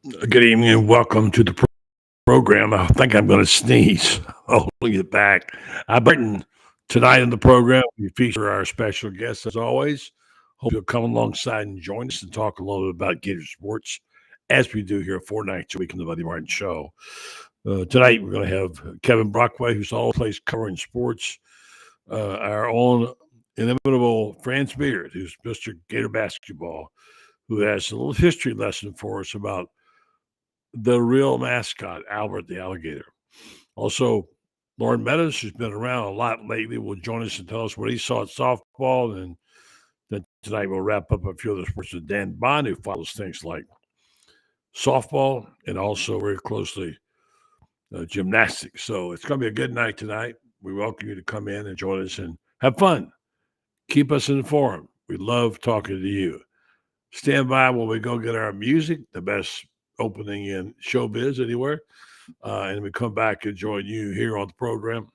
Good evening and welcome to the program. I think I'm going to sneeze. Holding it back. I'm Burton. Tonight in the program, we feature our special guest as always. Hope you'll come alongside and join us and talk a little bit about Gator sports as we do here 4 nights a week in the Buddy Martin Show. Tonight, we're going to have Kevin Brockway, who's always covering sports, our own inimitable Franz Beard, who's Mr. Gator basketball, who has a little history lesson for us about the real mascot, Albert the alligator. Also, Lauren Meadows, who's been around a lot lately, will join us and tell us what he saw at softball. And then tonight we'll wrap up a few other sports with Dan Bond, who follows things like softball and also very closely gymnastics. So it's going to be a good night tonight. We welcome you to come in and join us and have fun. Keep us informed. We love talking to you. Stand by while we go get our music, the best opening in showbiz anywhere. And we come back and join you here on the program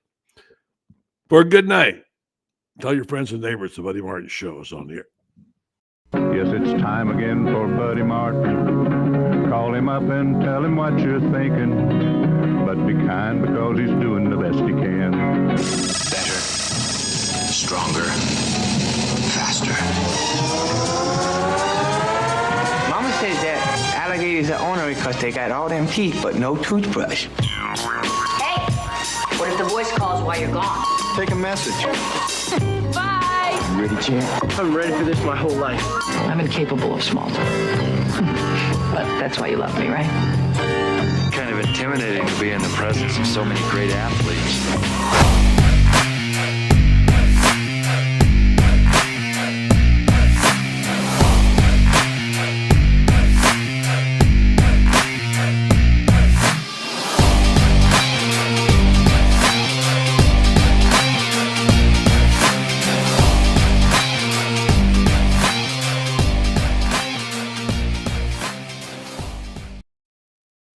for a good night. Tell your friends and neighbors the Buddy Martin Show is on the air. Yes, it's time again for Buddy Martin. Call him up and tell him what you're thinking. But be kind because he's doing the best he can. Better, stronger, faster. Mama says that alligators are ornery because they got all them teeth but no toothbrush. Hey, what if the voice calls while you're gone? Take a message. Bye. You ready, champ? I'm ready for this my whole life. I'm incapable of small talk. But that's why you love me, right? Kind of intimidating to be in the presence of so many great athletes.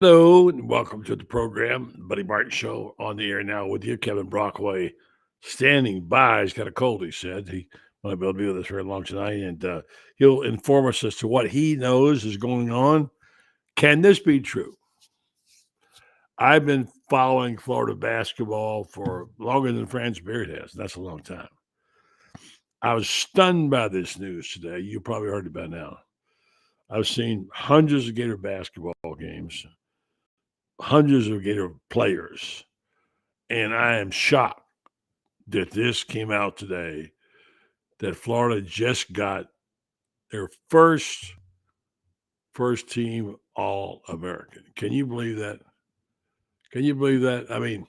Hello, and welcome to the program, Buddy Martin Show, on the air now with you. Kevin Brockway standing by. He's got a cold, he said. He won't be able to be with us very long tonight, and he'll inform us as to what he knows is going on. Can this be true? I've been following Florida basketball for longer than Franz Beard has. That's a long time. I was stunned by this news today. You probably heard it by now. I've seen hundreds of Gator basketball games, hundreds of Gator players, and I am shocked that this came out today, that Florida just got their first team All-American. Can you believe that? Can you believe that? I mean,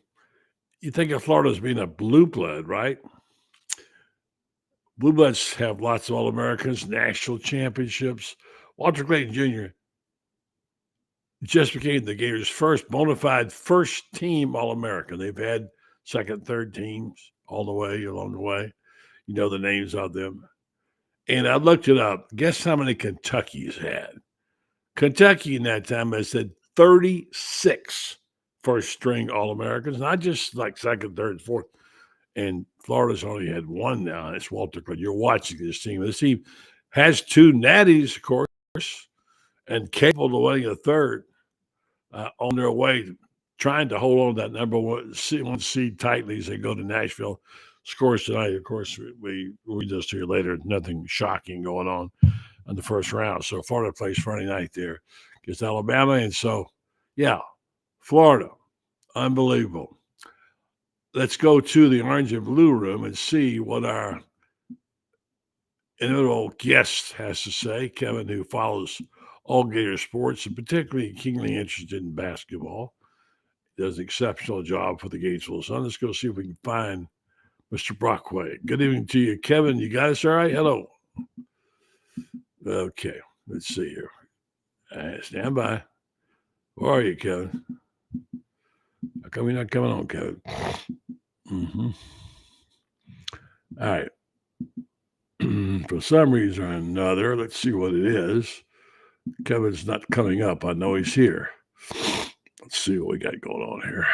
you think of Florida as being a blue blood, right? Blue bloods have lots of All-Americans, national championships. Walter Clayton Jr. just became the Gators' first bona fide first team All-American. They've had second, third teams all the way along the way. You know the names of them. And I looked it up. Guess how many Kentucky's had? Kentucky in that time has had 36 first-string All-Americans, not just like second, third, fourth. And Florida's only had one now, and it's Walter Clayton. You're watching this team. This team has two natties, of course, and capable of winning a third on their way, trying to hold on to that number one seed tightly as they go to Nashville. Scores tonight, of course, we read those to you later. Nothing shocking going on in the first round. So Florida plays Friday night there against Alabama. And so, yeah, Florida, unbelievable. Let's go to the orange and blue room and see what our inimitable guest has to say. Kevin, who follows all Gator sports and particularly keenly interested in basketball, does an exceptional job for the Gatesville Sun. Let's go see if we can find Mr. Brockway. Good evening to you, Kevin. You guys all right? Hello. Okay, let's see here. Stand by. Where are you, Kevin? How come you're not coming on, Kevin? Mm-hmm. All right. For some reason or another, let's see what it is. Kevin's not coming up. I know he's here. Let's see what we got going on here.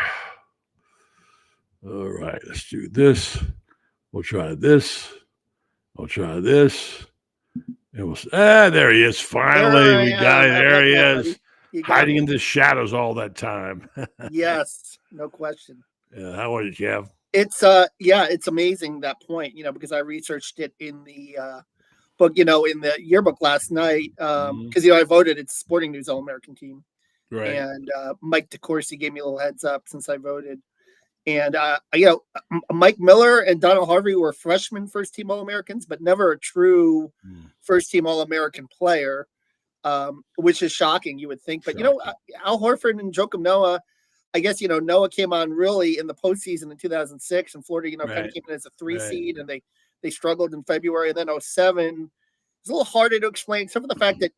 All right, let's do this. We'll try this. We'll try this. And we'll there he is. Finally, we got it. There he is. You got hiding me. in the shadows all that time. Yes, no question. How was it, Jeff? It's amazing that point, because I researched it in the book, in the yearbook last night, Mhm. because I voted. It's Sporting News All-American team, Right. and Mike DeCourcy gave me a little heads up since I voted. And Mike Miller and Donald Harvey were freshman first team All-Americans, but never a true Mm. first team All-American player, which is shocking, you would think. But Shocking. Al Horford and Joakim Noah, I guess Noah came on really in the postseason in 2006, and Florida kind of Right. came in as a 3 Right. seed, and they struggled in February, and then 07. It's a little harder to explain, except for the fact that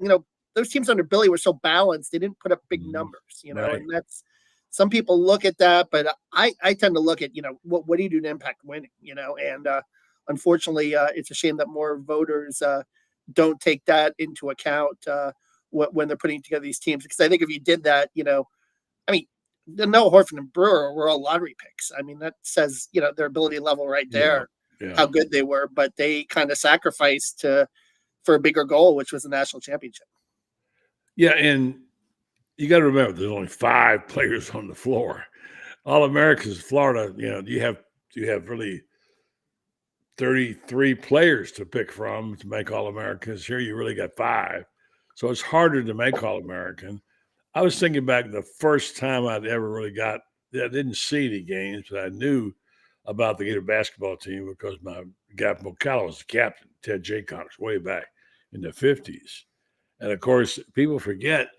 those teams under Billy were so balanced; they didn't put up big numbers, Right. and that's some people look at that, but I tend to look at what do you do to impact winning, and unfortunately, it's a shame that more voters don't take that into account when they're putting together these teams, because I think if you did that, I mean, the Noah Horford and Brewer were all lottery picks. I mean, that says their ability level right Yeah. there, Yeah. how good they were, but they kind of sacrificed for a bigger goal, which was the national championship. Yeah, and you got to remember, there's only 5 players on the floor. All Americans, Florida. You have really 33 players to pick from to make All Americans. Here, you really got 5, so it's harder to make All American. I was thinking back the first time I'd ever really I didn't see any games, but I knew about the Gator basketball team because my guy from Ocala was the captain, Ted J. Connors, way back in the 50s. And of course, people forget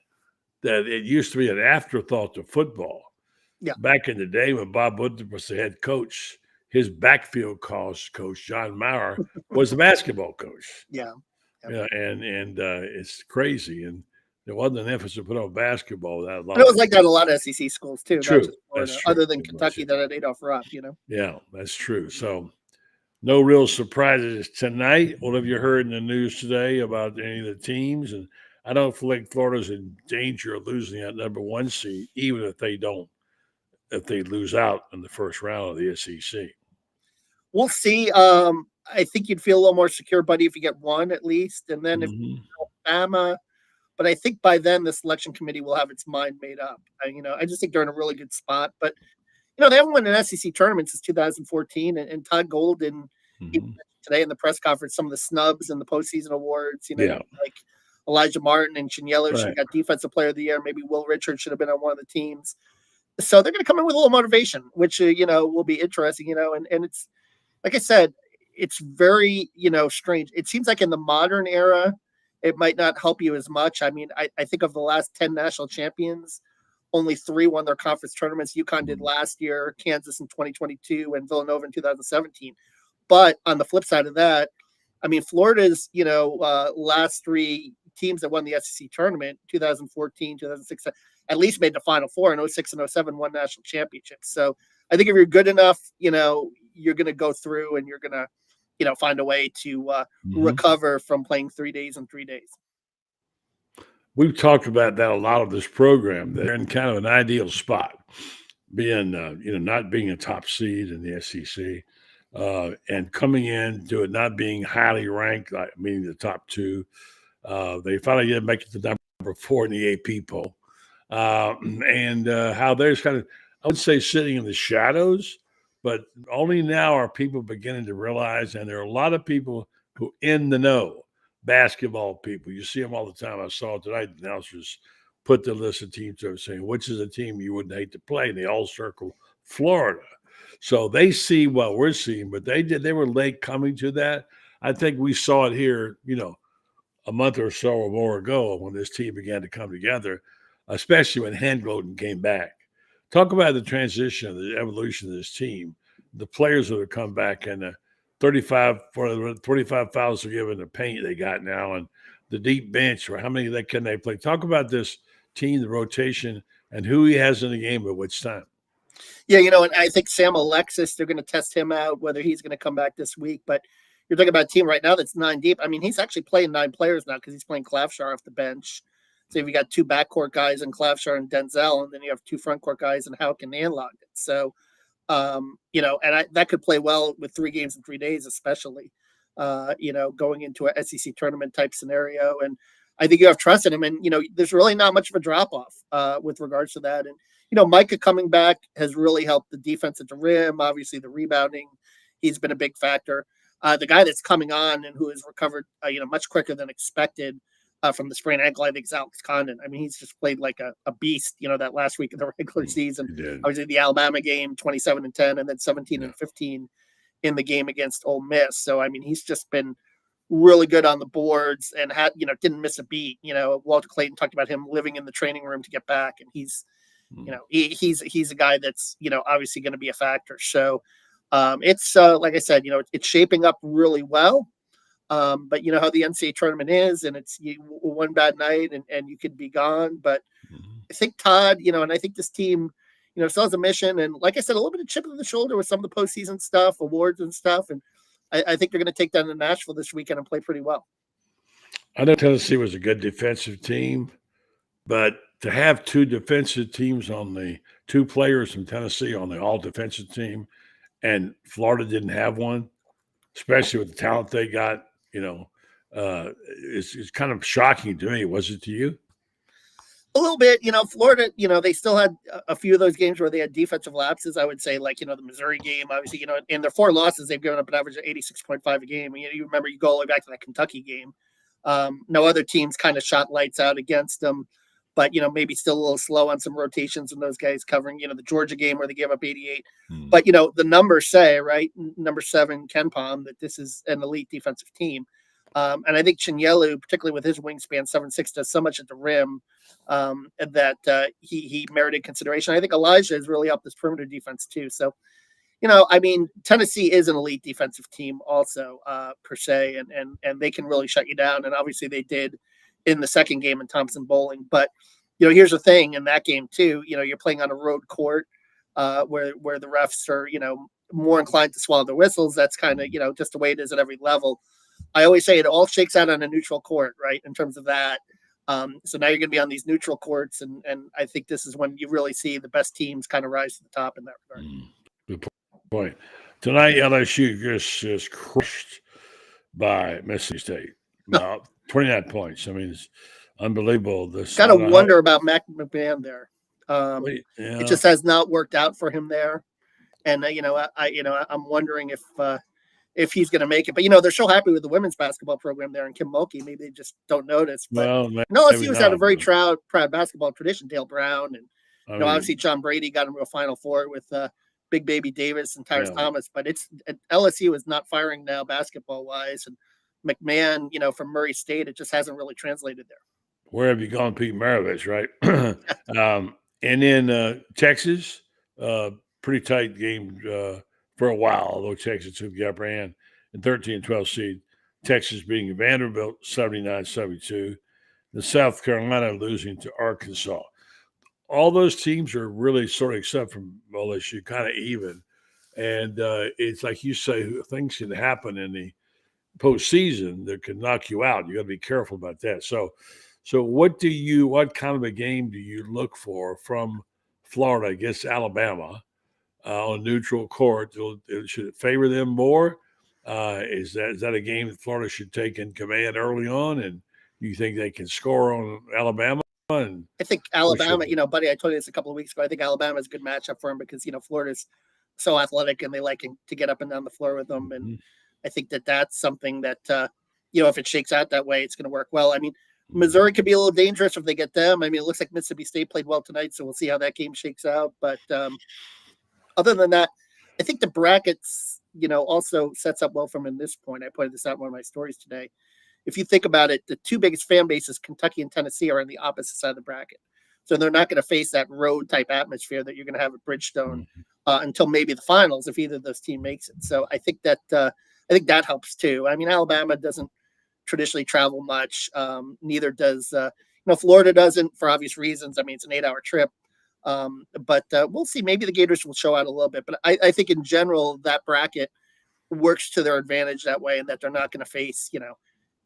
that it used to be an afterthought to football. Yeah. Back in the day when Bob Woodruff was the head coach, his backfield coach, John Maurer, was the basketball coach. Yeah. Yeah, and it's crazy. And there wasn't an emphasis put on basketball that long. And it was like that in a lot of SEC schools too. True. Not just Florida, That's true. other than It was, Kentucky yeah. that had Adolph Rupp, Yeah, that's true. So no real surprises tonight. What have you heard in the news today about any of the teams? And I don't feel like Florida's in danger of losing that number 1 seed, even if they lose out in the first round of the SEC. We'll see. I think you'd feel a little more secure, buddy, if you get 1 at least, and then if Alabama. But I think by then the selection committee will have its mind made up. I just think they're in a really good spot. But they haven't won an SEC tournament since 2014, and Todd Golden today in the press conference some of the snubs and the postseason awards. Like Elijah Martin and Chinyelu should have got Defensive Player of the Year. Maybe Will Richards should have been on one of the teams. So they're going to come in with a little motivation, which will be interesting. And it's like I said, it's very strange. It seems like in the modern era, it might not help you as much. I mean, I think of the last 10 national champions, only 3 won their conference tournaments. UConn did last year, Kansas in 2022, and Villanova in 2017. But on the flip side of that, I mean, Florida's, last 3 teams that won the SEC tournament, 2014, 2016, at least made the Final Four, in 06 and 07 won national championships. So I think if you're good enough, you're going to go through and you're going to, find a way to recover from playing 3 days in 3 days. We've talked about that a lot of this program. They're in kind of an ideal spot, being not being a top seed in the SEC, and coming in to it not being highly ranked, like meaning the top 2. They finally did make it to number 4 in the AP poll, and how there's kind of, I would say, sitting in the shadows. But only now are people beginning to realize, and there are a lot of people who in the know, basketball people. You see them all the time. I saw tonight, the announcers put the list of teams up saying, which is a team you wouldn't hate to play? And they all circle Florida. So they see what we're seeing, but they were late coming to that. I think we saw it here, a month or so or more ago when this team began to come together, especially when Handgloden came back. Talk about the transition, the evolution of this team, the players that have come back, and the 25 fouls to give in the paint they got now, and the deep bench, or how many can they play. Talk about this team, the rotation, and who he has in the game at which time. Yeah, and I think Sam Alexis, they're going to test him out, whether he's going to come back this week. But you're talking about a team right now that's 9 deep. I mean, he's actually playing 9 players now because he's playing Klafshar off the bench. So if you got 2 backcourt guys in Klafshar and Denzel, and then you have 2 frontcourt guys in Houck and Anlogden. So, that could play well with 3 games in 3 days, especially, going into a SEC tournament type scenario. And I think you have trust in him, and there's really not much of a drop off with regards to that. And Micah coming back has really helped the defense at the rim. Obviously, the rebounding, he's been a big factor. The guy that's coming on and who has recovered, much quicker than expected from the sprained ankle, I think, is Alex Condon. I mean, he's just played like a beast. That last week of the regular season, obviously the Alabama game, 27-10, and then 17-15 in the game against Ole Miss. So I mean, he's just been really good on the boards and didn't miss a beat. Walter Clayton talked about him living in the training room to get back, and he's he's a guy that's obviously going to be a factor. So it's like I said, it's shaping up really well. But you know how the NCAA tournament is, and it's one bad night and you could be gone. But I think Todd, and I think this team, still has a mission. And like I said, a little bit of chip on the shoulder with some of the postseason stuff, awards and stuff. And I think they're going to take that to Nashville this weekend and play pretty well. I know Tennessee was a good defensive team, but to have two defensive teams two players from Tennessee on the all defensive team, and Florida didn't have one, especially with the talent they got, it's kind of shocking to me. Was it to you? A little bit, Florida, they still had a few of those games where they had defensive lapses. I would say, like, the Missouri game, obviously, in their 4 losses, they've given up an average of 86.5 a game. And, you remember, you go all the way back to that Kentucky game. No other teams kind of shot lights out against them, but, maybe still a little slow on some rotations and those guys covering, the Georgia game where they gave up 88. But, the numbers say, right, number 7, KenPom, that this is an elite defensive team. And I think Chinyelu, particularly with his wingspan, 7'6", does so much at the rim that he merited consideration. I think Elijah has really helped this perimeter defense too. So, I mean, Tennessee is an elite defensive team also, per se, and they can really shut you down. And obviously they did in the second game in Thompson Bowling. But, here's the thing in that game too, you're playing on a road court where the refs are, more inclined to swallow their whistles. That's kind of, just the way it is at every level. I always say it all shakes out on a neutral court, right? In terms of that. So now you're going to be on these neutral courts. And I think this is when you really see the best teams kind of rise to the top in that regard. Good point. Tonight, LSU just crushed by Mississippi State. About 29 points. I mean, it's unbelievable. Got to wonder about Mac McMahon there. It just has not worked out for him there. And, I'm wondering if he's going to make it. But, they're so happy with the women's basketball program there and Kim Mulkey. Maybe they just don't notice. But LSU's had a very proud basketball tradition. Dale Brown and, obviously John Brady got him to a Final Four with Big Baby Davis and Tyrus Thomas. But LSU is not firing now basketball-wise. And McMahon, from Murray State, it just hasn't really translated there. Where have you gone, Pete Maravich, right? And then Texas, pretty tight game for a while, although Texas took the upper hand in 13-12 seed. Texas beating Vanderbilt 79-72. The South Carolina losing to Arkansas. All those teams are really sort of, except from LSU, kind of even. And it's like you say, things can happen in the postseason that can knock you out. You got to be careful about that. So what kind of a game do you look for from Florida against Alabama on a neutral court? Should it favor them more? Is that a game that Florida should take in command early on? And you think they can score on Alabama? And I think Alabama, buddy, I told you this a couple of weeks ago. I think Alabama is a good matchup for him because, Florida's so athletic and they like to get up and down the floor with them. And I think that's something that, if it shakes out that way, it's going to work well. I mean, Missouri could be a little dangerous if they get them. I mean, it looks like Mississippi State played well tonight, so we'll see how that game shakes out. But other than that, I think the brackets, also sets up well from in this point. I pointed this out in one of my stories today. If you think about it, the two biggest fan bases, Kentucky and Tennessee, are on the opposite side of the bracket. So they're not going to face that road type atmosphere that you're going to have at Bridgestone until maybe the finals if either of those teams makes it. So I think that helps too. I mean, Alabama doesn't traditionally travel much. Neither does Florida doesn't, for obvious reasons. I mean, it's an 8-hour trip. But we'll see. Maybe the Gators will show out a little bit. But I think in general that bracket works to their advantage that way, and that they're not going to face.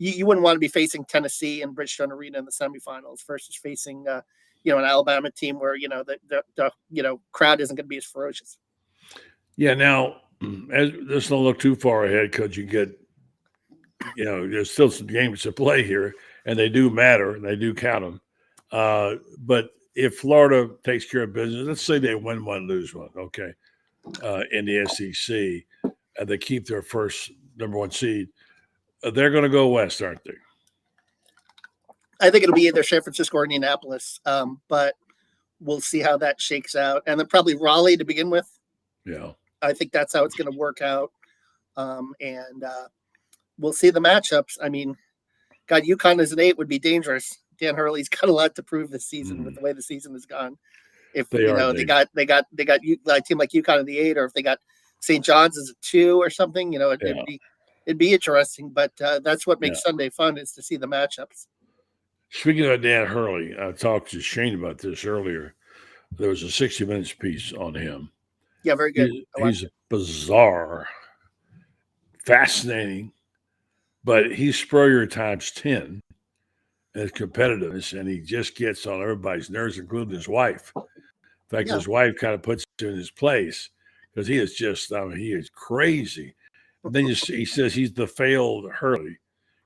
You wouldn't want to be facing Tennessee and Bridgestone Arena in the semifinals versus facing an Alabama team where the crowd isn't going to be as ferocious. Yeah. Now, let's not look too far ahead because you get. There's still some games to play here. and they do matter, and they do count them. But if Florida takes care of business, let's say they win one, lose one, okay, in the SEC, and they keep their first number one seed, they're going to go west, aren't they? I think it'll be either San Francisco or Indianapolis, but we'll see how that shakes out. And then probably Raleigh to begin with. Yeah. I think that's how it's going to work out. And we'll see the matchups. I mean, God, UConn as an 8 would be dangerous. Dan Hurley's got a lot to prove this season with the way the season has gone. If they got a team like UConn in the 8, or if they got St. John's as a 2 or something, it'd be interesting. But that's what makes Sunday fun, is to see the matchups. Speaking of Dan Hurley, I talked to Shane about this earlier. There was a 60 Minutes piece on him. Yeah, very good. He's bizarre, fascinating, but he's Spurrier times 10 in his competitiveness, and he just gets on everybody's nerves, including his wife. In fact, his wife kind of puts him in his place because he is just, he is crazy. And then he says he's the failed Hurley.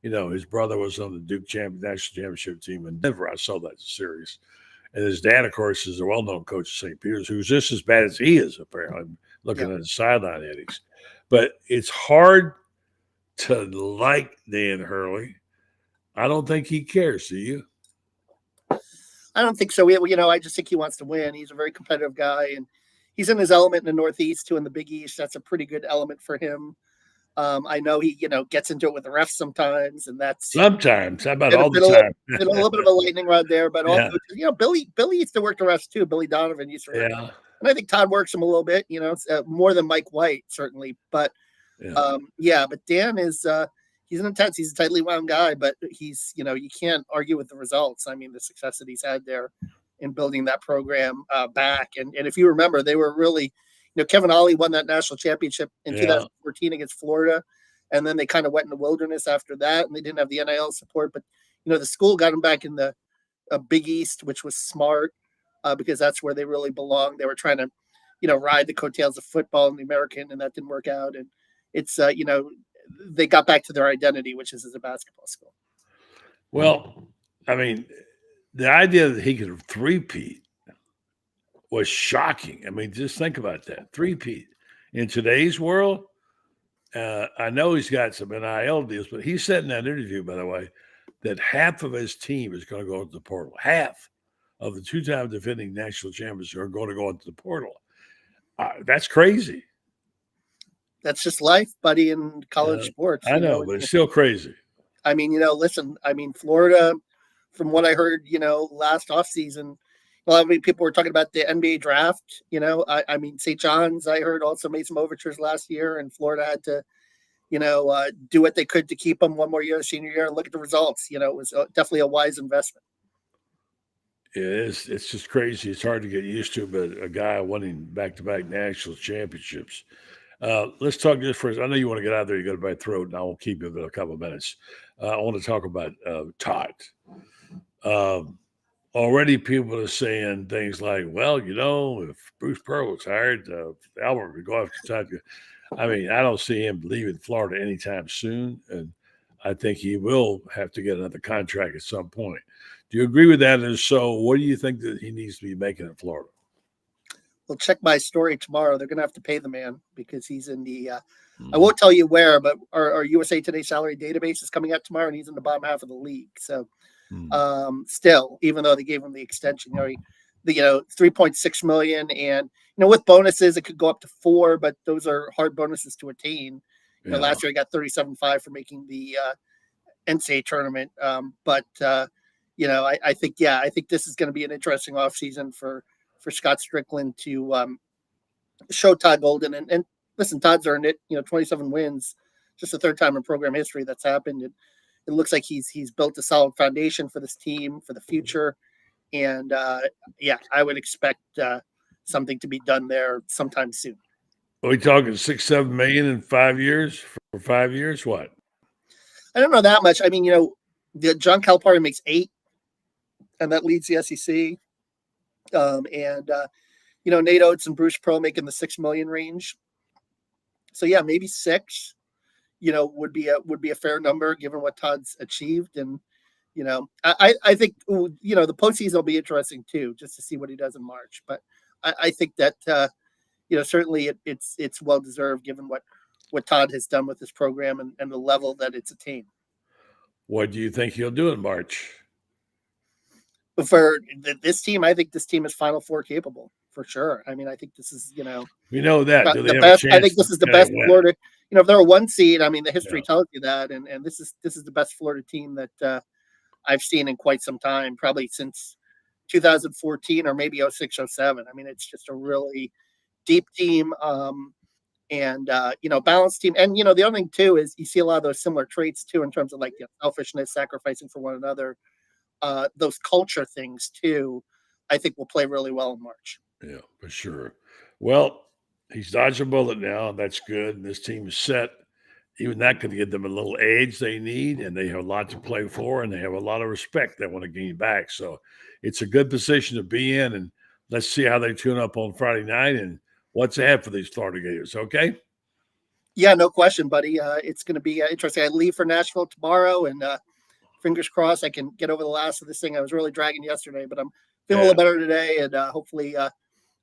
His brother was on the Duke national championship team in Denver. I saw that series. And his dad, of course, is a well-known coach at St. Peter's, who's just as bad as he is, apparently, looking at his sideline headings. But it's hard to like Dan Hurley. I don't think he cares, do you? I don't think so. I just think he wants to win. He's a very competitive guy, and he's in his element in the Northeast too, in the Big East. That's a pretty good element for him. I know he, gets into it with the refs sometimes, and that's sometimes. How about all the time? A little bit of a lightning rod there, but also, Billy used to work the refs too. Billy Donovan used to, and I think Todd works him a little bit. More than Mike White certainly, but but Dan is he's an intense, he's a tightly wound guy, but he's you can't argue with the results. I mean, the success that he's had there in building that program back, and if you remember, they were really. Kevin Ollie won that national championship in 2014 against Florida, and then they kind of went in the wilderness after that, and they didn't have the NIL support. But the school got them back in the Big East, which was smart because that's where they really belong. They were trying to, ride the coattails of football in the American, and that didn't work out. And it's they got back to their identity, which is as a basketball school. Well, I mean, the idea that he could three-peat was shocking. I mean, just think about that. Three-peat. In today's world, I know he's got some NIL deals, but he said in that interview, by the way, that half of his team is going to go into the portal. Half of the two-time defending national champions are going to go into the portal. That's crazy. That's just life, buddy, in college sports. I know, but it's still crazy. I mean, listen, Florida, from what I heard, last offseason, a lot of people were talking about the NBA draft. I mean, St. John's, I heard, also made some overtures last year, and Florida had to, do what they could to keep him one more year, senior year, and look at the results. It was definitely a wise investment. It is. It's just crazy. It's hard to get used to, but a guy winning back-to-back national championships. Let's talk just for I know you want to get out there. You got a bad throat, and I will keep you for a couple of minutes. I want to talk about Todd. Already people are saying things like, well, if Bruce Pearl was hired, Albert would go after Todd. I mean, I don't see him leaving Florida anytime soon, and I think he will have to get another contract at some point. Do you agree with that? And so what do you think that he needs to be making in Florida? Well, check my story tomorrow. They're going to have to pay the man because he's in the I won't tell you where, but our USA Today salary database is coming out tomorrow, and he's in the bottom half of the league. So still, even though they gave him the extension, the 3.6 million, and with bonuses it could go up to 4, but those are hard bonuses to attain. Last year he got 37.5 for making the NCAA tournament. But I think this is going to be an interesting offseason for Scott Strickland to show Todd Golden, and listen, Todd's earned it. 27 wins, just the third time in program history that's happened. And it looks like he's built a solid foundation for this team for the future. And I would expect something to be done there sometime soon. Are we talking 6-7 million in 5 years? For 5 years? What? I don't know that much. I mean, the John Calipari makes 8, and that leads the SEC. Nate Oates and Bruce Pearl making the 6 million range. So yeah, maybe 6. Would be a fair number given what Todd's achieved, and I think the postseason will be interesting too, just to see what he does in March. But I think that certainly it's well deserved given what Todd has done with this program and the level that it's attained. What do you think he'll do in March? But for this team, I think this team is Final Four capable for sure. I mean, I think this is we know that do they the have best. A I chance think this is the to best win? Florida. If they're a 1 seed, I mean, the history tells you that, and this is the best Florida team that I've seen in quite some time, probably since 2014 or maybe 06, 07. I mean, it's just a really deep team. And balanced team. And the other thing too is you see a lot of those similar traits too in terms of like selfishness, sacrificing for one another, those culture things too. I think will play really well in March. Yeah, for sure. Well, he's dodged a bullet now. That's good. And this team is set. Even that could give them a little edge they need, and they have a lot to play for, and they have a lot of respect they want to gain back. So it's a good position to be in, and let's see how they tune up on Friday night and what's ahead for these Florida Gators, okay? Yeah, no question, buddy. It's going to be interesting. I leave for Nashville tomorrow, and fingers crossed I can get over the last of this thing. I was really dragging yesterday, but I'm feeling a little better today, and hopefully a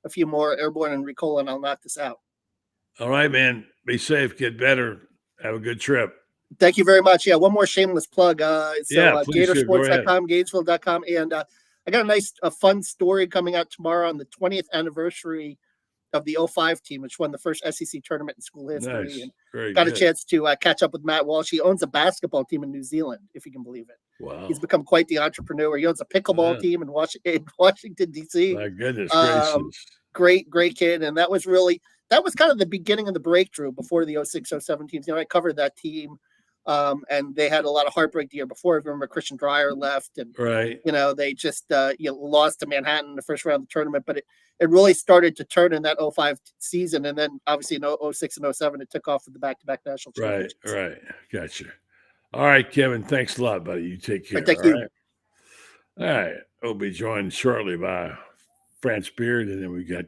few more airborne and Ricola, and I'll knock this out. All right, man. Be safe. Get better. Have a good trip. Thank you very much. Yeah, one more shameless plug. Gatorsports.com, Gainesville.com, and I got a fun story coming out tomorrow on the 20th anniversary of the 05 team, which won the first SEC tournament in school history. Nice. And Very got good. a chance to catch up with Matt Walsh. He owns a basketball team in New Zealand, if you can believe it. Wow. He's become quite the entrepreneur. He owns a pickleball team in Washington, D.C. My goodness gracious. Great kid. And that was kind of the beginning of the breakthrough before the 06, 07 teams. I covered that team. And they had a lot of heartbreak the year before. I remember Christian Dreyer left, and right. They just lost to Manhattan in the first round of the tournament. But it really started to turn in that 05 season, and then obviously in 06 and 07 it took off with the back-to-back national championships. Right. Gotcha. All right, Kevin. Thanks a lot, buddy. You take care. Thank you. All right. We'll be joined shortly by France Beard, and then we got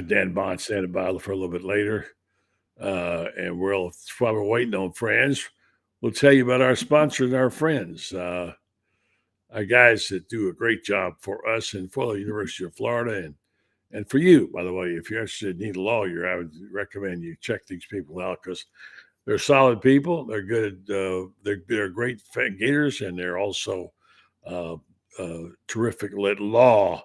Dan Bond standing by for a little bit later. And while we're waiting on friends, we'll tell you about our sponsors and our friends. Our guys that do a great job for us and for the University of Florida and for you, by the way. If you're interested in need a lawyer, I would recommend you check these people out because they're solid people. They're good. They're great Gators, and they're also terrific at law.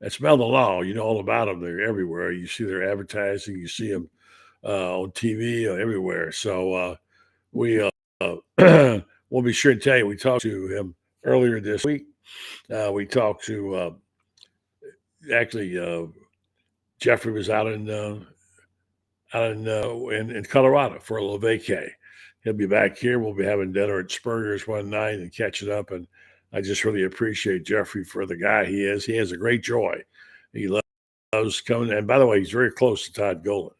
That's Smell the Law. You know all about them. They're everywhere. You see their advertising. You see them on TV everywhere. So we'll be sure to tell you. We talked to him earlier this week. We talked to Jeffrey was out in Colorado for a little vacay. He'll be back here. We'll be having dinner at Spurrier's one night and catching up. And I just really appreciate Jeffrey for the guy he is. He has a great joy. He loves coming. And by the way, he's very close to Todd Golan.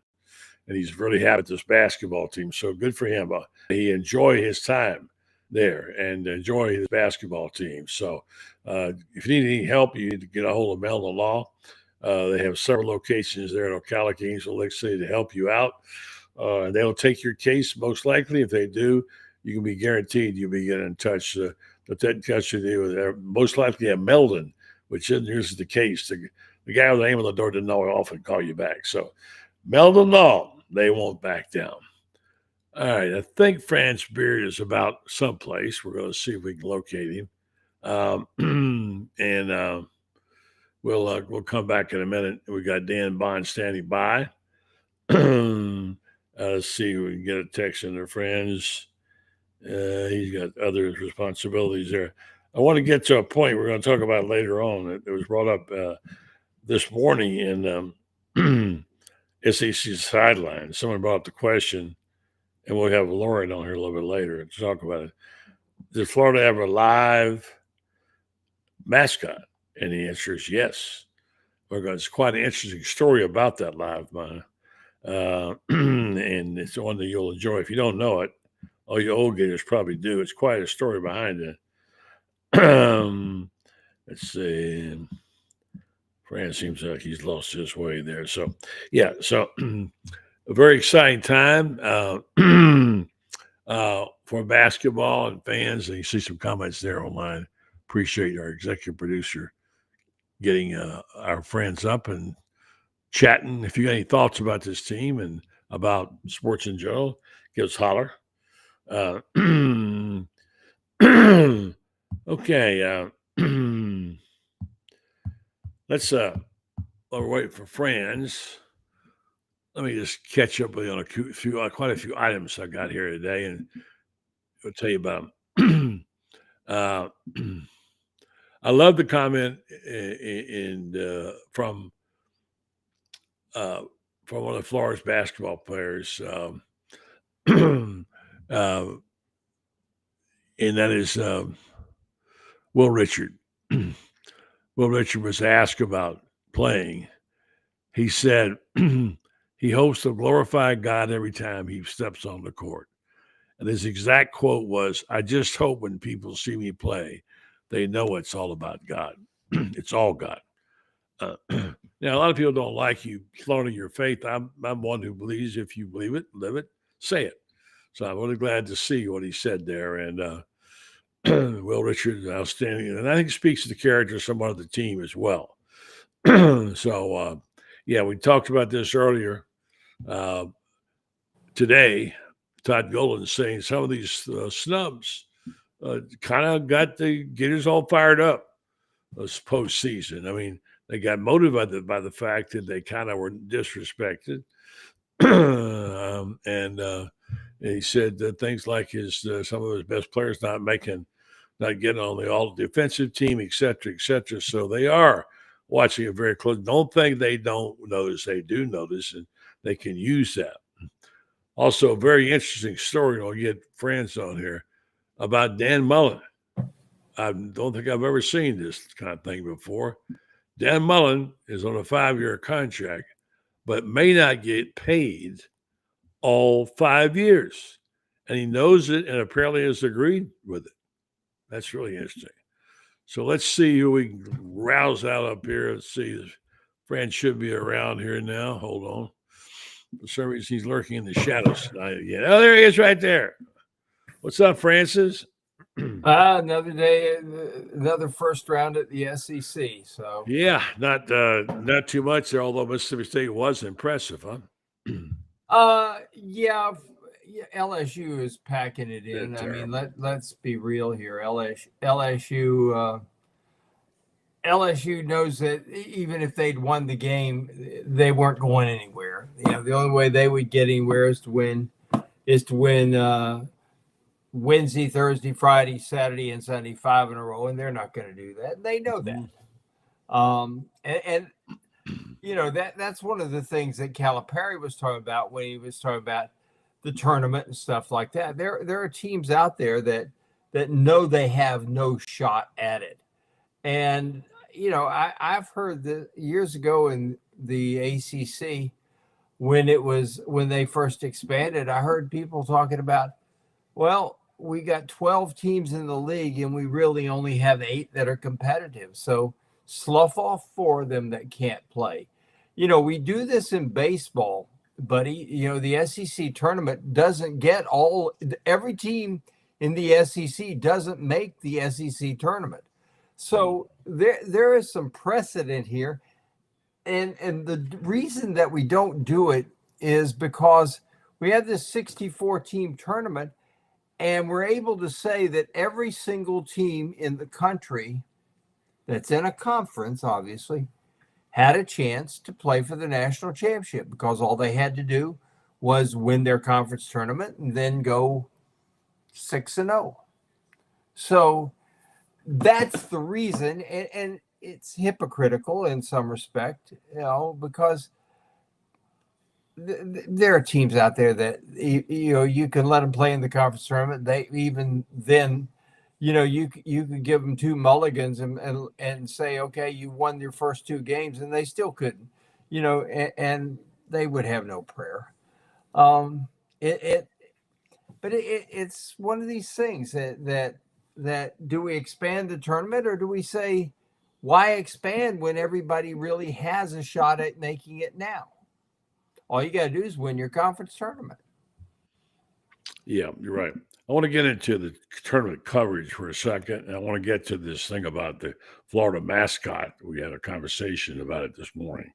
And he's really happy with this basketball team. So good for him. He enjoy his time there and enjoy his basketball team. So if you need any help, you need to get a hold of Mel the Law. They have several locations there in Ocala, Gainesville, Lake City to help you out. And they'll take your case most likely. If they do, you can be guaranteed you'll be getting in touch. They'll touch with you. Most likely at Meldon, which isn't usually the case. The guy with the name on the door didn't know I often call you back. So Meldon Law, they won't back down. All right, I think France Beard is about someplace. We're going to see if we can locate him. We'll come back in a minute. We got Dan Bond standing by. Let's see if we can get a text in their friends. He's got other responsibilities there. I want to get to a point we're going to talk about later on. It was brought up this morning in SEC sideline. Someone brought up the question, and we'll have Lauren on here a little bit later to talk about it. Did Florida have a live mascot? And the answer is yes. It's quite an interesting story about that live one. And it's one that you'll enjoy. If you don't know it, all you old Gators probably do. It's quite a story behind it. Let's see. Fran seems like he's lost his way there. So, a very exciting time. for basketball and fans. And you see some comments there online. Appreciate our executive producer getting our friends up and chatting. If you got any thoughts about this team and about sports in general, give us a holler. Okay. Let's while we're waiting for friends, let me just catch up with you on quite a few items I got here today, and I'll tell you about them. I love the comment from one of the Florida's basketball players, and that is Will Richard. Will Richard was asked about playing. He said he hopes to glorify God every time he steps on the court. And his exact quote was, "I just hope when people see me play, they know it's all about God. It's all God." Now, a lot of people don't like you flaunting your faith. I'm one who believes if you believe it, live it, say it. So I'm really glad to see what he said there. And Will Richard, outstanding. And I think it speaks to the character of someone of the team as well. So, yeah, we talked about this earlier today. Todd Golden saying some of these snubs kind of got the Gators all fired up this postseason. I mean, they got motivated by the fact that they kind of were disrespected. And he said that things like some of his best players not getting on the all defensive team, et cetera, et cetera. So they are watching it very close. Don't think they don't notice. They do notice, and they can use that. Also, a very interesting story, and I'll get friends on here, about Dan Mullen. I don't think I've ever seen this kind of thing before. Dan Mullen is on a 5-year contract, but may not get paid all 5 years. And he knows it and apparently has agreed with it. That's really interesting. So let's see who we can rouse out up here. Let's see. His friend should be around here now. Hold on. For some reason, he's lurking in the shadows tonight again. Oh, there he is right there. What's up, Francis? Another day, another first round at the SEC. So yeah, not too much there. Although Mississippi State was impressive, huh? Yeah, LSU is packing it in. I mean, let's be real here. LSU knows that even if they'd won the game, they weren't going anywhere. You know, the only way they would get anywhere is to win Wednesday, Thursday, Friday, Saturday, and Sunday, 5 in a row, and they're not going to do that. They know that. And you know, that's one of the things that Calipari was talking about when he was talking about the tournament and stuff like that. There are teams out there that know they have no shot at it. And, you know, I've heard that years ago in the ACC, when they first expanded, I heard people talking about, well, we got 12 teams in the league and we really only have 8 that are competitive. So slough off 4 of them that can't play. You know, we do this in baseball, buddy. You know, the SEC tournament doesn't get every team in the SEC doesn't make the SEC tournament. So there is some precedent here. And the reason that we don't do it is because we have this 64 team tournament, and we're able to say that every single team in the country that's in a conference, obviously, had a chance to play for the national championship because all they had to do was win their conference tournament and then go 6-0. So that's the reason, and it's hypocritical in some respect, you know, because there are teams out there that, you know, you can let them play in the conference tournament. They even then, you know, you could give them 2 mulligans and say, okay, you won your first 2 games, and they still couldn't, you know, and they would have no prayer. It's one of these things that do we expand the tournament, or do we say, why expand when everybody really has a shot at making it now? All you got to do is win your conference tournament. Yeah, you're right. I want to get into the tournament coverage for a second, and I want to get to this thing about the Florida mascot. We had a conversation about it this morning.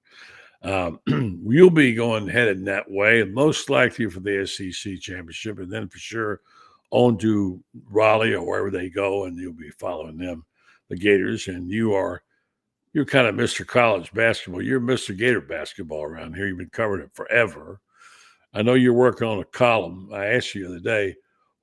You'll be headed that way, and most likely for the SEC championship, and then for sure on to Raleigh or wherever they go, and you'll be following them, the Gators. And you're kind of Mr. College basketball. You're Mr. Gator basketball around here. You've been covering it forever. I know you're working on a column. I asked you the other day,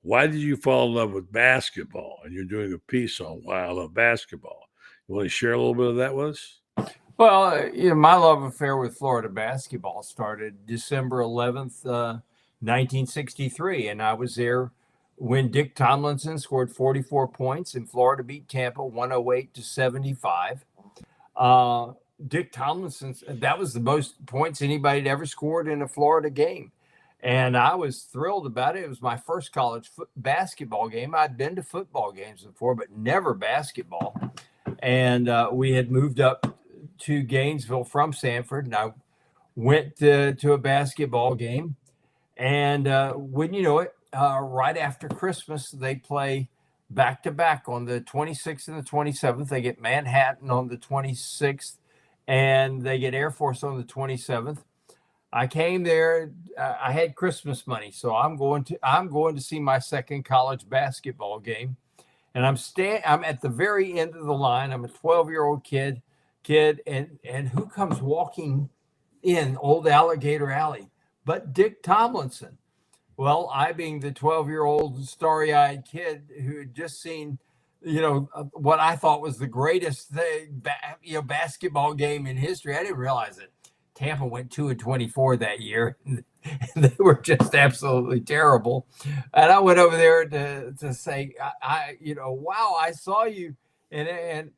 why did you fall in love with basketball? And you're doing a piece on why I love basketball. You want to share a little bit of that with us? Well, my love affair with Florida basketball started December 11th, 1963, and I was there when Dick Tomlinson scored 44 points and Florida beat Tampa 108-75. Dick Tomlinson, that was the most points anybody had ever scored in a Florida game. And I was thrilled about it. It was my first college basketball game. I'd been to football games before, but never basketball. And we had moved up to Gainesville from Sanford, and I went to a basketball game. And wouldn't you know it, right after Christmas, they play back-to-back on the 26th and the 27th. They get Manhattan on the 26th, and they get Air Force on the 27th. I came there. I had Christmas money, so I'm going to see my second college basketball game, and I'm at the very end of the line. I'm a 12-year-old kid, and who comes walking in Old Alligator Alley but Dick Tomlinson? Well, I, being the 12-year-old starry-eyed kid who had just seen, what I thought was the greatest basketball game in history, I didn't realize it. Tampa went 2-24 that year. They were just absolutely terrible. And I went over there to say, wow, I saw you. And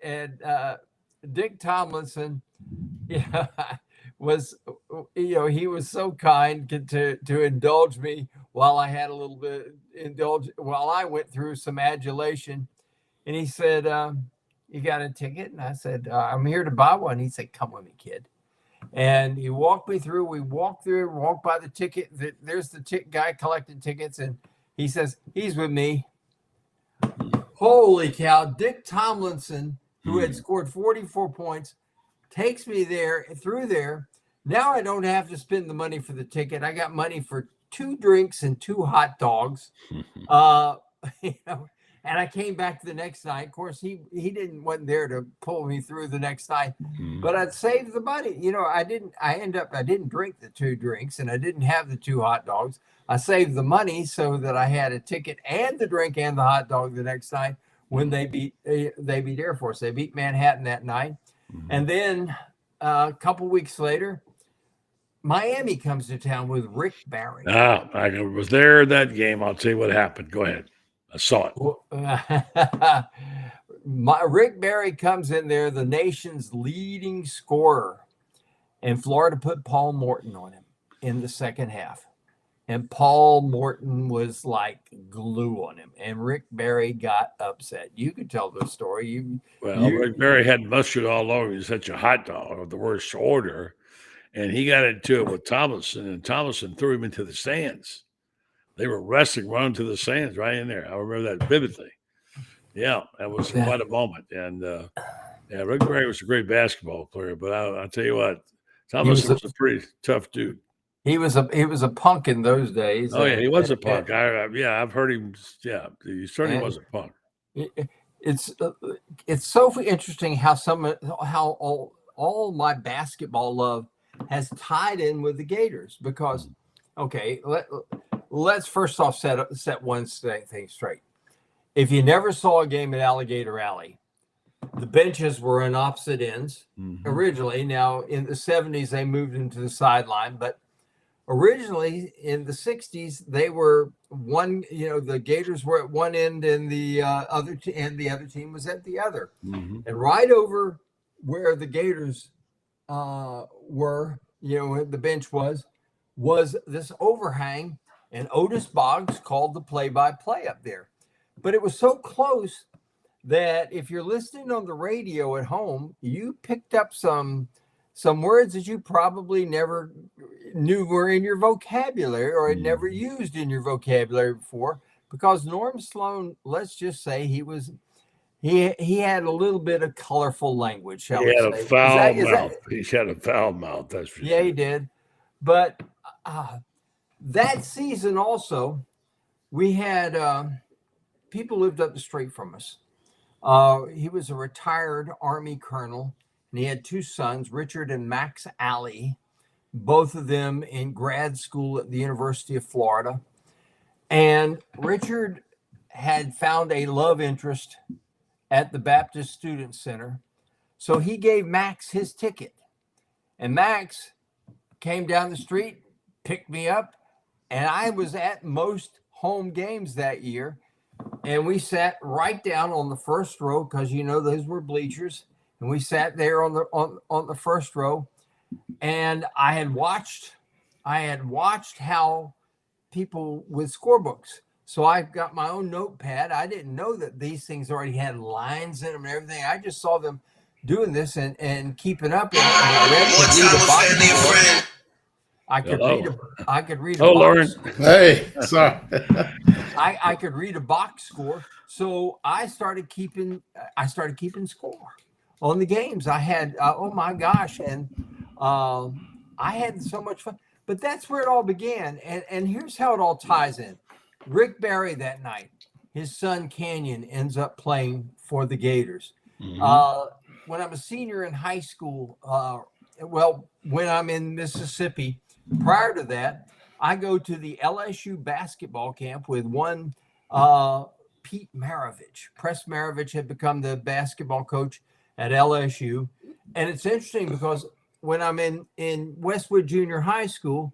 Dick Tomlinson, was, he was so kind to indulge me while I had a little bit while I went through some adulation. And he said, you got a ticket? And I said, I'm here to buy one. He said, come with me, kid. And he walked me through. We walked by the ticket. There's the guy collecting tickets. And he says, he's with me. Holy cow. Dick Tomlinson, who had scored 44 points, takes me through there. Now I don't have to spend the money for the ticket. I got money for 2 drinks and 2 hot dogs. And I came back the next night. Of course, he wasn't there to pull me through the next night, but I'd saved the money. I didn't drink the 2 drinks and I didn't have the 2 hot dogs. I saved the money so that I had a ticket and the drink and the hot dog the next night when they beat Air Force. They beat Manhattan that night. And then a couple weeks later, Miami comes to town with Rick Barry. I was there that game. I'll tell you what happened. Go ahead. I saw it. Rick Barry comes in there, the nation's leading scorer, and Florida put Paul Morton on him in the second half. And Paul Morton was like glue on him, and Rick Barry got upset. You could tell the story. Rick Barry had mustard all over. He was such a hot dog of the worst order, and he got into it with Tomlinson, and Tomlinson threw him into the stands. They were wrestling, running to the sands right in there. I remember that vividly. Yeah, that was quite a moment. And Rick Barry was a great basketball player, but I'll tell you what, Tomlinson was a pretty tough dude. He was a punk in those days. Oh yeah, he was a punk. I've heard him. Yeah, he certainly was a punk. It's so interesting how all my basketball love has tied in with the Gators because, okay, let's first off set one thing straight. If you never saw a game at Alligator Alley, the benches were on opposite ends originally. Now in the 70s they moved into the sideline, but originally in the 60s they were one. The Gators were at one end and the other team was at the other. And right over where the Gators were, the bench was this overhang. And Otis Boggs called the play-by-play up there. But it was so close that if you're listening on the radio at home, you picked up some some words that you probably never knew were in your vocabulary or had never used in your vocabulary before, because Norm Sloan, let's just say he had a little bit of colorful language, shall we He had say. a foul mouth. He had a foul mouth, that's for sure. He did. But that season also, we had people lived up the street from us. He was a retired Army colonel, and he had two sons, Richard and Max Alley, both of them in grad school at the University of Florida. And Richard had found a love interest at the Baptist Student Center. So he gave Max his ticket. And Max came down the street, picked me up, and I was at most home games that year. And we sat right down on the first row, because those were bleachers. And we sat there on the first row. And I had watched how people with scorebooks. So I got my own notepad. I didn't know that these things already had lines in them and everything. I just saw them doing this and keeping up. And I could read a box. Lauren. Hey, sorry. I could read a box score. So I started keeping score on the games. I had, oh my gosh. And I had so much fun. But that's where it all began. And here's how it all ties in. Rick Barry that night, his son Canyon ends up playing for the Gators. When I'm a senior in high school, when I'm in Mississippi, prior to that, I go to the LSU basketball camp with one Pete Maravich. Press Maravich had become the basketball coach at LSU. And it's interesting because when I'm in Westwood Junior High School,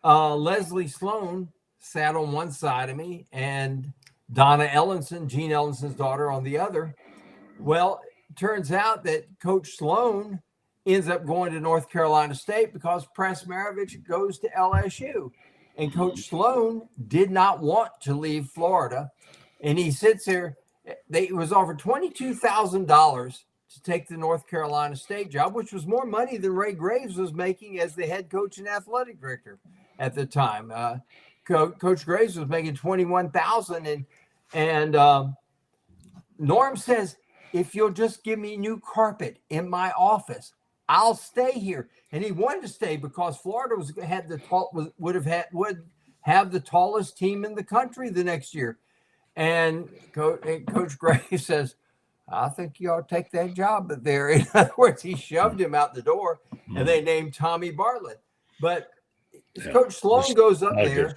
Leslie Sloan sat on one side of me and Donna Ellenson, Gene Ellenson's daughter, on the other. Well, it turns out that Coach Sloan ends up going to North Carolina State because Press Maravich goes to LSU. And Coach Sloan did not want to leave Florida. And he sits there. He was offered $22,000 to take the North Carolina State job, which was more money than Ray Graves was making as the head coach and athletic director at the time. Coach Graves was making $21,000, and Norm says, "If you'll just give me new carpet in my office, I'll stay here." And he wanted to stay because Florida would have the tallest team in the country the next year. And Coach Graves says, "I think you ought to take that job there." In other words, he shoved him out the door, and they named Tommy Bartlett. But Coach Sloan goes up there.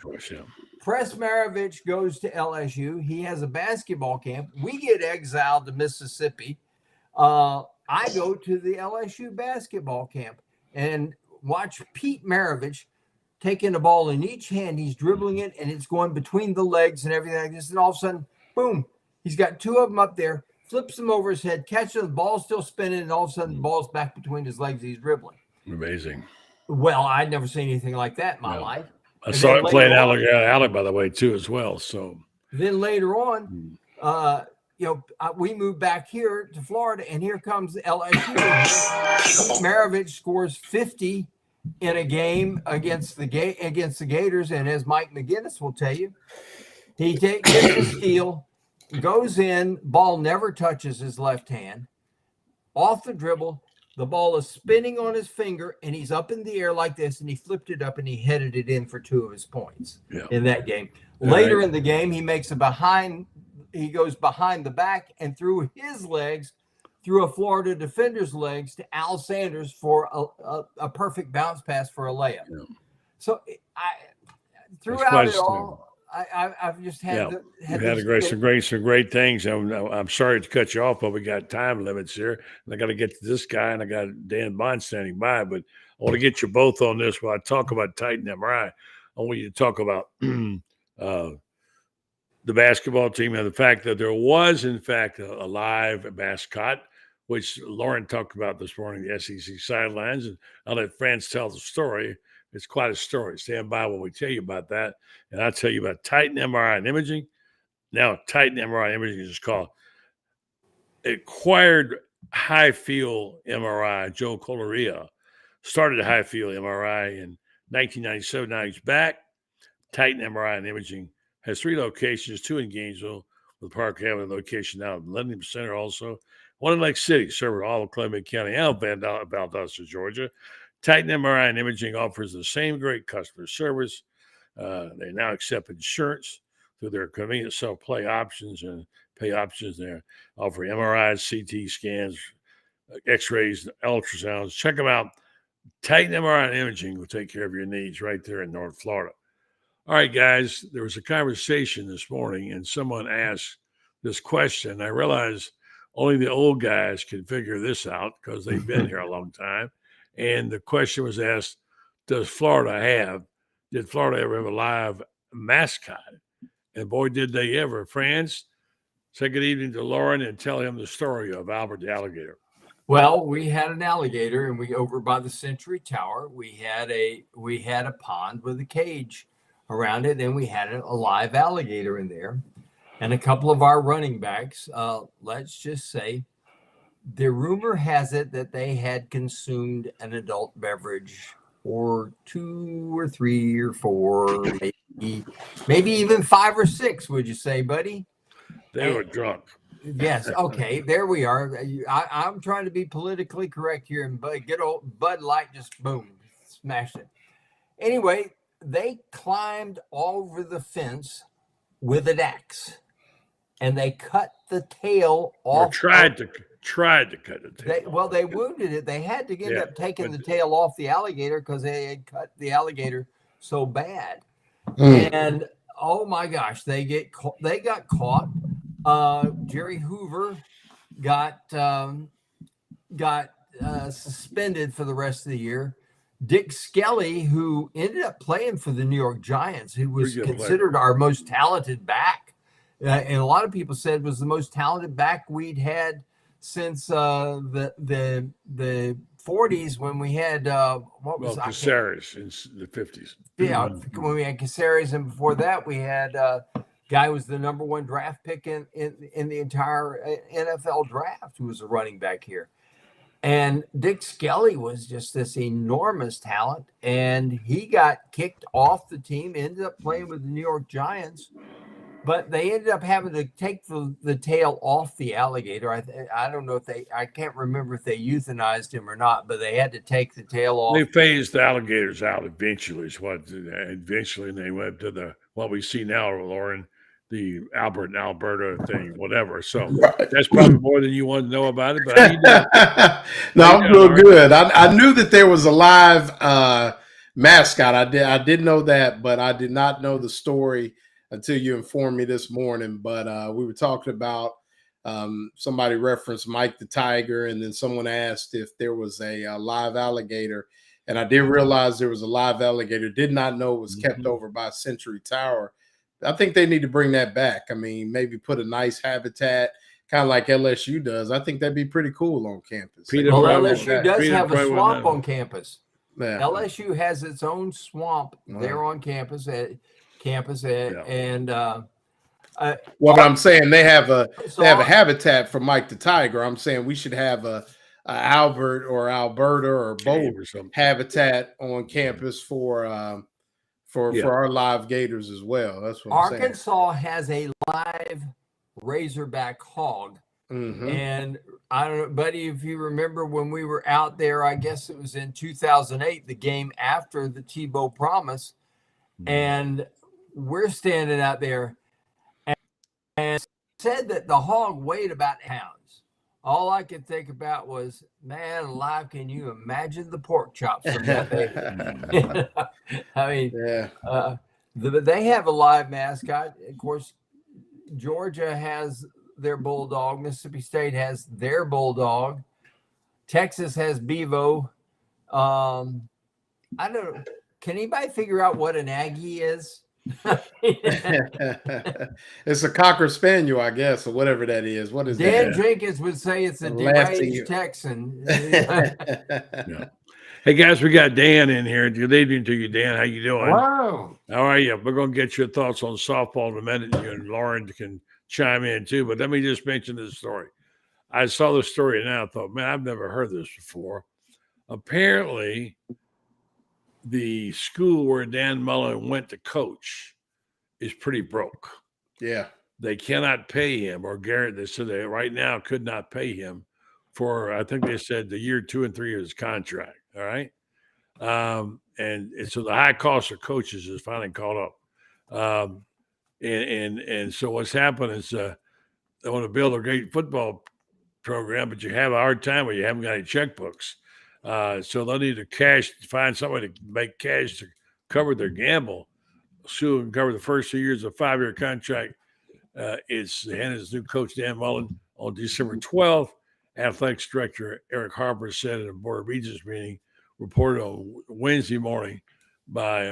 Press Maravich goes to LSU. He has a basketball camp. We get exiled to Mississippi. I go to the LSU basketball camp and watch Pete Maravich taking the ball in each hand. He's dribbling it, and it's going between the legs and everything like this. And all of a sudden, boom, he's got two of them up there, flips them over his head, catches the ball still spinning, and all of a sudden the ball's back between his legs. He's dribbling. Amazing. Well, I'd never seen anything like that in my life. I saw it playing Alec, by the way, too, as well. So then later on, we moved back here to Florida, and here comes LSU. Maravich scores 50 in a game against the Gators, and as Mike McGinnis will tell you, he gets a steal, goes in, ball never touches his left hand, off the dribble. The ball is spinning on his finger, and he's up in the air like this, and he flipped it up, and he headed it in for 2 of his points in that game. Later in the game, he makes he goes behind the back and through his legs, through a Florida defender's legs to Al Sanders for a perfect bounce pass for a layup. Yeah. So throughout it all, I've just had some great things. I'm sorry to cut you off, but we got time limits here, and I got to get to this guy, and I got Dan Bond standing by. But I want to get you both on this while I talk about Titan MRI. I want you to talk about the basketball team and the fact that there was, in fact, a live mascot, which Lauren talked about this morning, the SEC sidelines, and I'll let France tell the story. It's quite a story. Stand by when we tell you about that. And I'll tell you about Titan MRI and Imaging. Now, Titan MRI Imaging is called Acquired High Field MRI, Joe Coloria. Started at Highfield MRI in 1997. Now he's back. Titan MRI and Imaging has 3 locations, 2 in Gainesville, with Park Avenue location now in Millennium Center also. 1 in Lake City, serving all of Columbia County and Valdosta, Georgia. Titan MRI and Imaging offers the same great customer service. They now accept insurance through their convenient self-pay options and pay options. They offer MRIs, CT scans, X-rays, ultrasounds. Check them out. Titan MRI and Imaging will take care of your needs right there in North Florida. All right, guys, there was a conversation this morning, and someone asked this question. I realized only the old guys can figure this out because they've been here a long time. And the question was asked, did Florida ever have a live mascot? And boy, did they ever. Franz, say good evening to Lauren and tell him the story of Albert the alligator. Well, we had an alligator, and we over by the Century Tower, we had a pond with a cage around it, and we had a live alligator in there. And a couple of our running backs, let's just say, the rumor has it that they had consumed an adult beverage or 2 or 3 or 4, maybe even 5 or 6, would you say, buddy? They were drunk. Yes. Okay. There we are. I'm trying to be politically correct here, and good old Bud Light just boom, smashed it. Anyway, they climbed over the fence with an axe, and they cut the tail off. Or tried to cut the tail. They wounded it. They had to end up taking the tail off the alligator because they had cut the alligator so bad. And oh my gosh, they got caught. Jerry Hoover got suspended for the rest of the year. Dick Skelly, who ended up playing for the New York Giants, who was considered our most talented back, and a lot of people said was the most talented back we'd had since the 40s when we had Caceres in the 50s. Yeah, when we had Caceres, and before that we had guy who was the number 1 draft pick in the entire NFL draft, who was a running back here. And Dick Skelly was just this enormous talent, and he got kicked off the team, ended up playing with the New York Giants, but they ended up having to take the tail off the alligator. I don't know I can't remember if they euthanized him or not, but they had to take the tail off. They phased the alligators out eventually. Eventually they went to what we see now, Lauren, the Albert and Alberta thing, whatever. So that's probably more than you want to know about it. But how you doing? No, I'm doing good. I knew that there was a live mascot. I did know that, but I did not know the story until you informed me this morning. But we were talking about somebody referenced Mike the Tiger, and then someone asked if there was a live alligator. And I did realize there was a live alligator. Did not know it was kept over by Century Tower. I think they need to bring that back. I mean, maybe put a nice habitat, kind of like LSU does. I think that'd be pretty cool on campus. LSU does have a swamp on campus. Yeah. LSU has its own swamp there on campus. And what I'm saying, they have a habitat for Mike the Tiger. I'm saying we should have a Albert or Alberta or both habitat on campus for our live gators as well. That's what I'm saying. Arkansas has a live razorback hog. And I don't know, buddy, if you remember when we were out there, I guess it was in 2008, the game after the Tebow Promise, and we're standing out there and said that the hog weighed about pounds. All I could think about was, man alive, can you imagine the pork chops from that baby? I mean, they have a live mascot. Of course, Georgia has their bulldog. Mississippi State has their bulldog. Texas has Bevo. I don't know. Can anybody figure out what an Aggie is? It's a Cocker Spaniel, I guess, or whatever that is. What is Dan that? Jenkins would say it's a deranged Texan. Yeah. Hey guys, we got Dan in here. Good evening to you, Dan. How you doing? Wow. How are you? We're going to get your thoughts on softball in a minute. You and Lauren can chime in too. But let me just mention this story. I saw the story and I thought, man, I've never heard this before. apparently the school where Dan Mullen went to coach is pretty broke. Yeah. They cannot pay him, or Garrett, they said they right now could not pay him for, I think they said the year 2 and 3 of his contract. All right. And so the high cost of coaches is finally caught up. And so what's happened is they want to build a great football program, but you have a hard time when you haven't got any checkbooks. So they'll need to find somebody to make cash to cover their gamble. Sue and cover the first 2 years of a 5-year contract. It's handed his new coach, Dan Mullen, on December 12th. Athletics director Eric Harper said in a Board of Regents meeting, reported on Wednesday morning by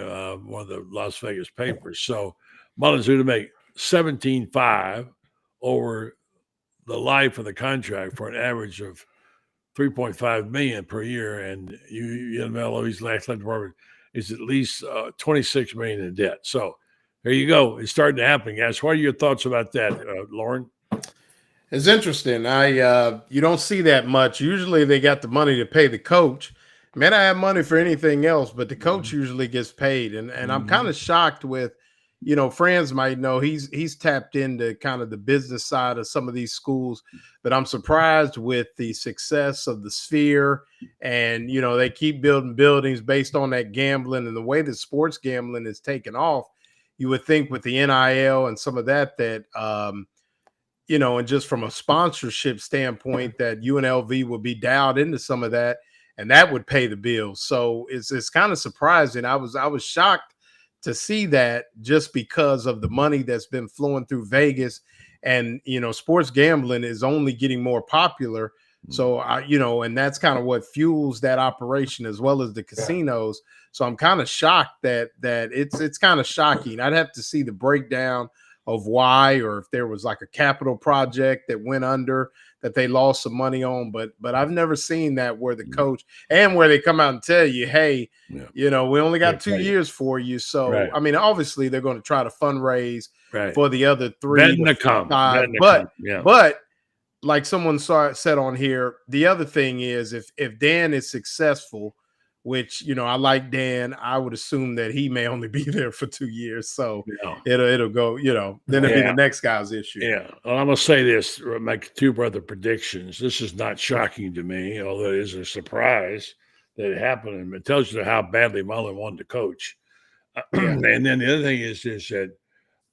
one of the Las Vegas papers. So Mullen's due to make $17.5 over the life of the contract for an average of $3.5 million per year, and UNLV's athletic department is at least $26 million in debt. So there you go. It's starting to happen, guys. What are your thoughts about that, Lauren? It's interesting. You don't see that much. Usually they got the money to pay the coach. May not have money for anything else, but the coach usually gets paid. And I'm kind of shocked with, friends might know he's tapped into kind of the business side of some of these schools, but I'm surprised with the success of the Sphere. And, they keep building buildings based on that gambling, and the way that sports gambling is taken off. You would think with the NIL and some of that, and just from a sponsorship standpoint, that UNLV would be dialed into some of that, and that would pay the bills. So it's kind of surprising. I was shocked to see that, just because of the money that's been flowing through Vegas, and sports gambling is only getting more popular. So and that's kind of what fuels that operation, as well as the casinos. So I'm kind of shocked that it's kind of shocking. I'd have to see the breakdown of why, or if there was like a capital project that went under that they lost some money on, but I've never seen that where the coach, and where they come out and tell you, hey, we only got 2 years for you. So I mean, obviously they're going to try to fundraise for the other 3 to 5, but like someone said on here, the other thing is, if Dan is successful, which, I like Dan, I would assume that he may only be there for 2 years. So it'll go, then it'll be the next guy's issue. Yeah. Well, I'm going to say this, make 2 brother predictions. This is not shocking to me, although it is a surprise that it happened. And it tells you how badly Mullen wanted to coach. And then the other thing is that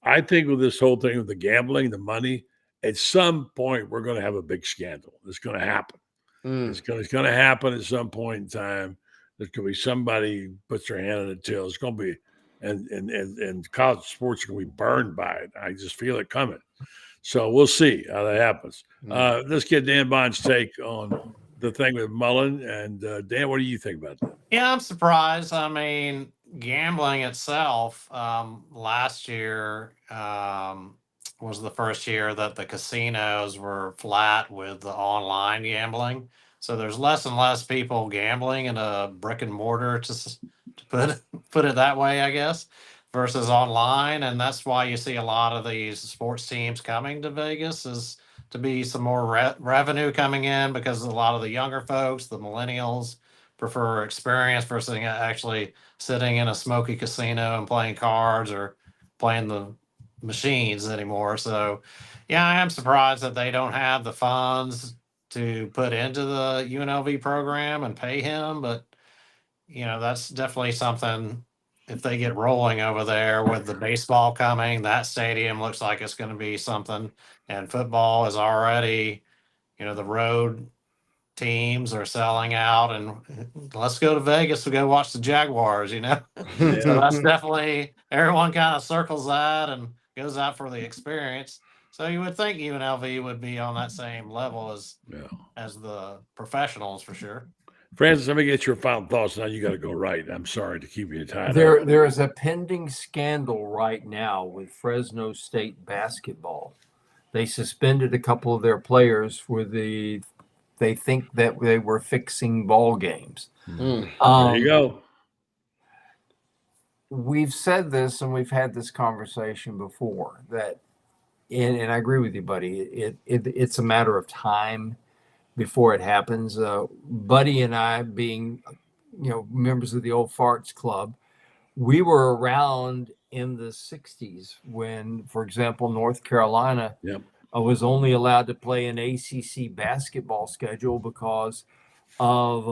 I think with this whole thing with the gambling, the money, at some point we're going to have a big scandal. It's going to happen. It's going to happen at some point in time. There's going to be somebody puts their hand on the till. It's going to be, and college sports are going to be burned by it. I just feel it coming. So we'll see how that happens. Let's get Dan Bond's take on the thing with Mullen. And Dan, what do you think about that? Yeah, I'm surprised. I mean, gambling itself, last year was the first year that the casinos were flat with the online gambling. So there's less and less people gambling in a brick and mortar, to put it that way, I guess, versus online. And that's why you see a lot of these sports teams coming to Vegas, is to be some more revenue coming in, because a lot of the younger folks, the millennials, prefer experience versus actually sitting in a smoky casino and playing cards or playing the machines anymore. So yeah, I am surprised that they don't have the funds to put into the UNLV program and pay him. But, that's definitely something, if they get rolling over there with the baseball coming, that stadium looks like it's going to be something. And football is already, the road teams are selling out, and let's go to Vegas to go watch the Jaguars, So that's definitely, everyone kind of circles that and goes out for the experience. So you would think UNLV would be on that same level as the professionals, for sure. Francis, let me get your final thoughts. Now you got to go right. I'm sorry to keep you tied up. There is a pending scandal right now with Fresno State basketball. They suspended a couple of their players for they think that they were fixing ball games. There you go. We've said this, and we've had this conversation before, that, and I agree with you, buddy, it's a matter of time before it happens. Buddy and I, being members of the Old Farts Club, we were around in the 60s when, for example, North Carolina was only allowed to play an ACC basketball schedule because of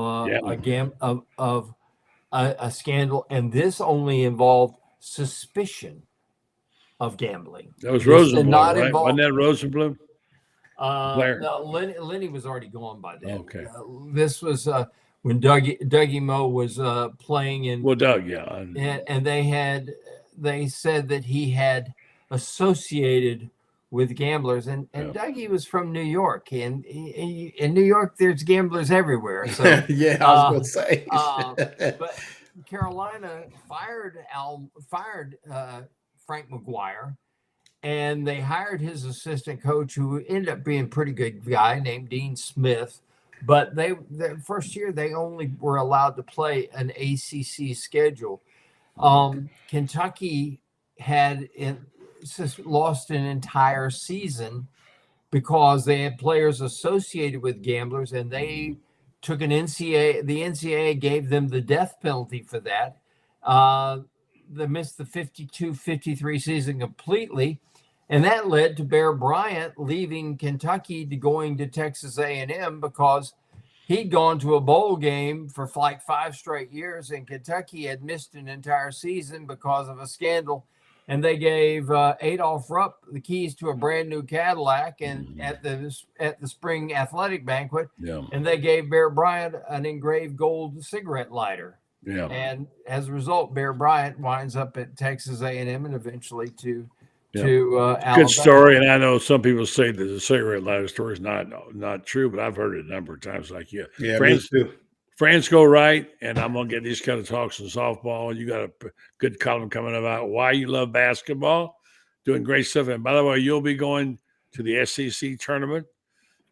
a scandal, and this only involved suspicion of gambling. That was This did Rosenblum, not right? involve. Wasn't that Rosenblum? No, Lenny was already gone by then. Okay. This was when Dougie Moe was playing in. Well, Doug, and they said that he had associated with gamblers, and Dougie was from New York, and in New York there's gamblers everywhere. So yeah, I was gonna say. But Carolina fired Frank McGuire, and they hired his assistant coach, who ended up being a pretty good guy named Dean Smith. But the first year they only were allowed to play an ACC schedule. Kentucky had lost an entire season because they had players associated with gamblers, and they took an NCAA. The NCAA gave them the death penalty for that. They missed the 52-53 season completely, and that led to Bear Bryant leaving Kentucky to going to Texas A&M because he'd gone to a bowl game for like 5 straight years, and Kentucky had missed an entire season because of a scandal. And they gave Adolph Rupp the keys to a brand new Cadillac, and at the spring athletic banquet, and they gave Bear Bryant an engraved gold cigarette lighter. Yeah. And as a result, Bear Bryant winds up at Texas A&M and eventually to Alabama. Good story, and I know some people say that the cigarette lighter story is not true, but I've heard it a number of times. Like, me too. Friends go right, and I'm gonna get these kind of talks in softball. You got a good column coming about why you love basketball, doing great stuff. And by the way, you'll be going to the SEC tournament.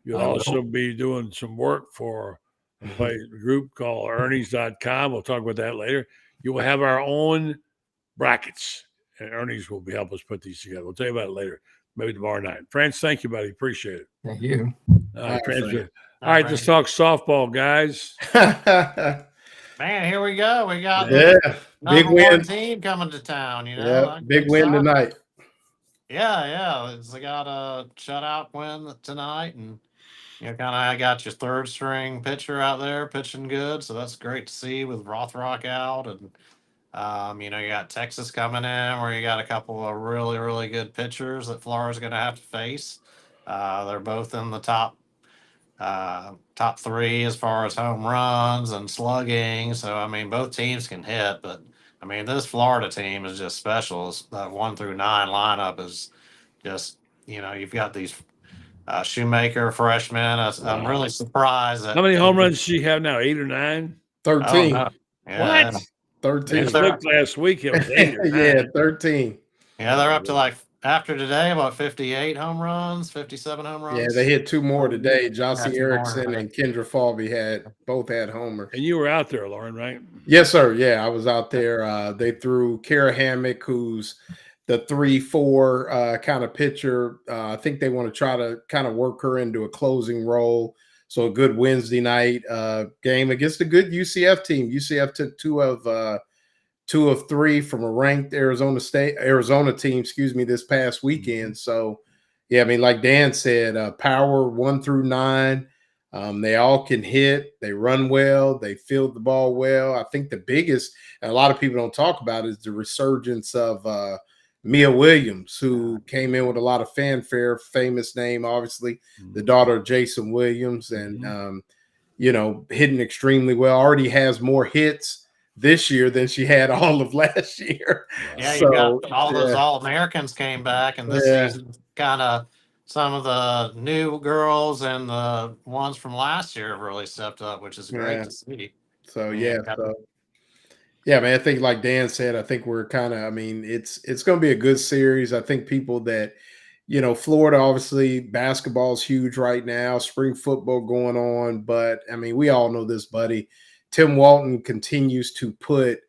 You'll also be doing some work for a group called Earnings.com. We'll talk about that later. You will have our own brackets, and Earnings will help us put these together. We'll tell you about it later, maybe tomorrow night. France, thank you, buddy. Appreciate it. Thank you. All right, let's talk softball, guys. Man, here we go. We got big win team coming to town. Big win tonight. Yeah. They got a shutout win tonight, and I got your third string pitcher out there pitching good, so that's great to see with Rothrock out, and you got Texas coming in where you got a couple of really, really good pitchers that Florida's going to have to face. They're both in the top 3 as far as home runs and slugging. So, both teams can hit, but this Florida team is just special. That 1 through 9 lineup is just, you've got these Shoemaker freshmen. I'm really surprised that. How many home runs does she have now? 8 or 9? 13. Oh, no. What? 13. It looked last week it was 8 or 9. Yeah, 13. Yeah, they're up to after today, about 58 home runs, 57 home runs. Yeah, they hit 2 more today. Jossie Erickson and Kendra Falvey both had homers. And you were out there, Lauren, right? Yes, sir. Yeah, I was out there. They threw Kara Hammock, who's the 3-4 kind of pitcher. I think they want to try to kind of work her into a closing role. So a good Wednesday night game against a good UCF team. UCF took 2 of 3 from a ranked Arizona team, this past weekend. So, yeah, like Dan said, power 1 through 9. They all can hit. They run well. They field the ball well. I think the biggest, and a lot of people don't talk about, is the resurgence of Mia Williams, who came in with a lot of fanfare, famous name, obviously, the daughter of Jason Williams, and, hitting extremely well. Already has more hits this year than she had all of last year. Yeah, you got all those All-Americans came back, and this season kind of some of the new girls and the ones from last year have really stepped up, which is great to see. So, man, I think like Dan said, I think we're kind of, it's going to be a good series. I think people that, Florida, obviously basketball is huge right now, spring football going on, but we all know this, buddy. Tim Walton continues to put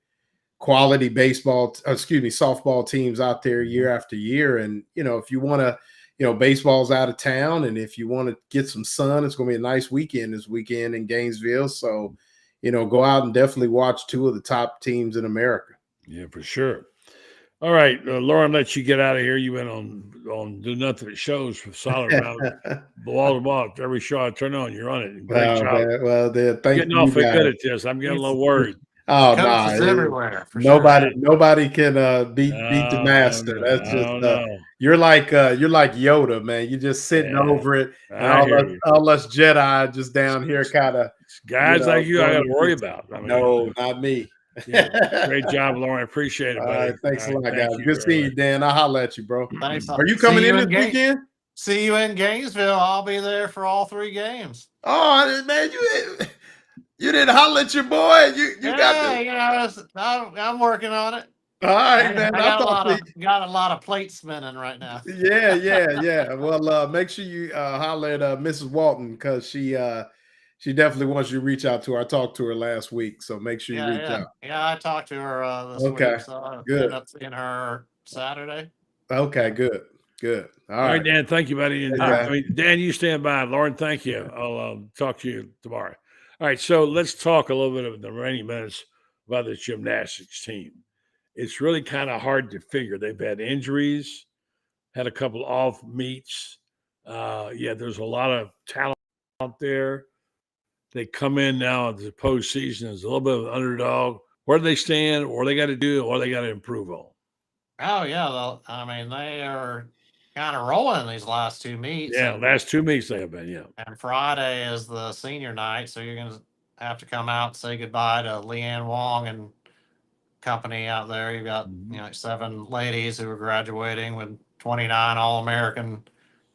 quality softball teams out there year after year. And, if you want to, baseball's out of town, and if you want to get some sun, it's going to be a nice weekend this weekend in Gainesville. So, go out and definitely watch two of the top teams in America. Yeah, for sure. All right, Lauren, let you get out of here. You've been on Do Nothing at shows for solid amount of wall to wall. Every show I turn on, you're on it. Great job. Man. Well, thank getting you awfully guys. good at this. I'm getting a little worried. Oh The coach is no! everywhere. For Nobody can beat the master. That's just you're like Yoda, man. You're just sitting over it, and all us Jedi just down here, kind of guys like you. I got to worry about. I mean, no, not me. Yeah, great job, Lauren. Appreciate it, buddy. All right, thanks a lot, guys. Good seeing you, Dan. I'll holler at you, bro. Thanks. Are you coming in this weekend? See you in Gainesville. I'll be there for all 3 games. Oh man, you didn't holler at your boy. You got to. I'm working on it. All right, man. I got a lot of plates spinning right now. Yeah. Well, make sure you holler at Mrs. Walton, because she definitely wants you to reach out to her. I talked to her last week, so make sure you reach out. Yeah, I talked to her this week, so I ended up seeing her Saturday. Okay, good. All right, Dan. Thank you, buddy. And, Dan, you stand by. Lauren, thank you. I'll talk to you tomorrow. All right, so let's talk a little bit of the remaining minutes about the gymnastics team. It's really kind of hard to figure. They've had injuries, had a couple off meets. There's a lot of talent out there. They come in now at the postseason as a little bit of an underdog. Where do they stand? What they got to do? What they got to improve on? Oh, yeah. I mean, they are kind of rolling these last 2 meets. Yeah, last 2 meets they have been, yeah. And Friday is the senior night, so you're going to have to come out and say goodbye to Leanne Wong and company out there. You've got 7 ladies who are graduating with 29 All-American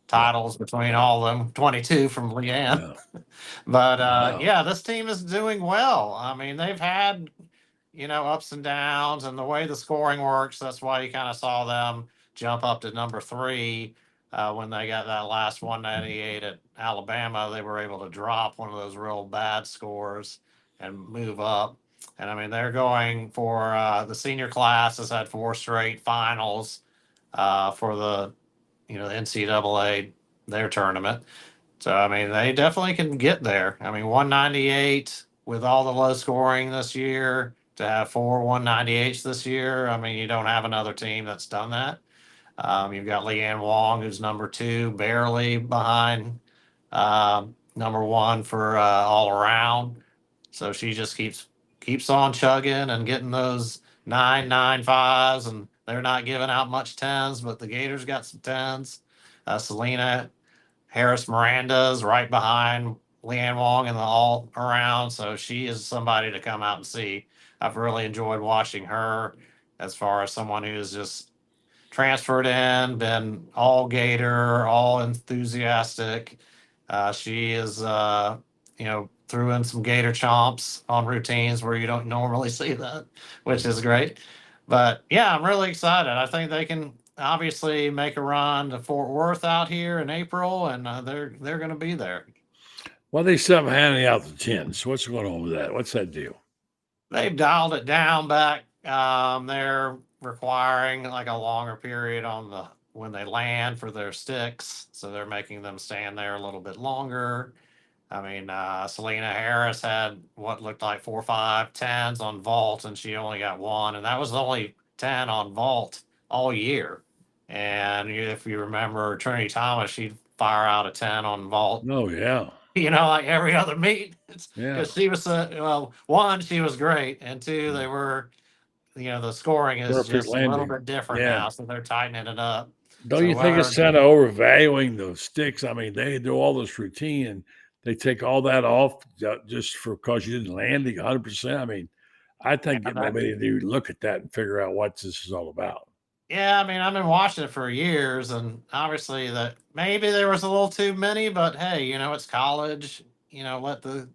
titles between all of them, 22 from Leanne. Yeah. But this team is doing well. I mean, they've had ups and downs, and the way the scoring works, that's why you kind of saw them jump up to number 3 when they got that last 198 at Alabama. They were able to drop one of those real bad scores and move up. And I mean, they're going for the senior class has had 4 straight finals for the NCAA, their tournament. So, I mean, they definitely can get there. I mean, 198 with all the low scoring this year, to have 4 198s this year. I mean, you don't have another team that's done that. You've got Leanne Wong, who's number 2, barely behind number 1 for all around. So she just keeps on chugging and getting those 9.95s, and they're not giving out much 10s, but the Gators got some 10s. Selena Harris Miranda's right behind Leanne Wong in the all around, so she is somebody to come out and see. I've really enjoyed watching her as far as someone who's just transferred in, been all Gator, all enthusiastic. She is, threw in some Gator chomps on routines where you don't normally see that, which is great. But yeah, I'm really excited. I think they can obviously make a run to Fort Worth out here in April, and they're going to be there. Well, they stopped handing out the 10s. What's going on with that? What's that deal? They've dialed it down back. They're requiring like a longer period on when they land for their sticks, so they're making them stand there a little bit longer. I mean, Selena Harris had what looked like 4 or 5 10s on vault, and she only got 1, and that was the only 10 on vault all year. And if you remember Trinity Thomas, she'd fire out a 10 on vault. Oh, yeah. Like every other meet. Because she was, 1, she was great, and 2, they were, the scoring is Perfect just landing. a little bit different now, so they're tightening it up. Don't you think it's kind of overvaluing those sticks? I mean, they do all this routine, and they take all that off just because you didn't land the 100%. I mean, I think maybe they need to look at that and figure out what this is all about. Yeah, I mean, I've been watching it for years, and obviously that maybe there was a little too many, but hey, it's college. Let the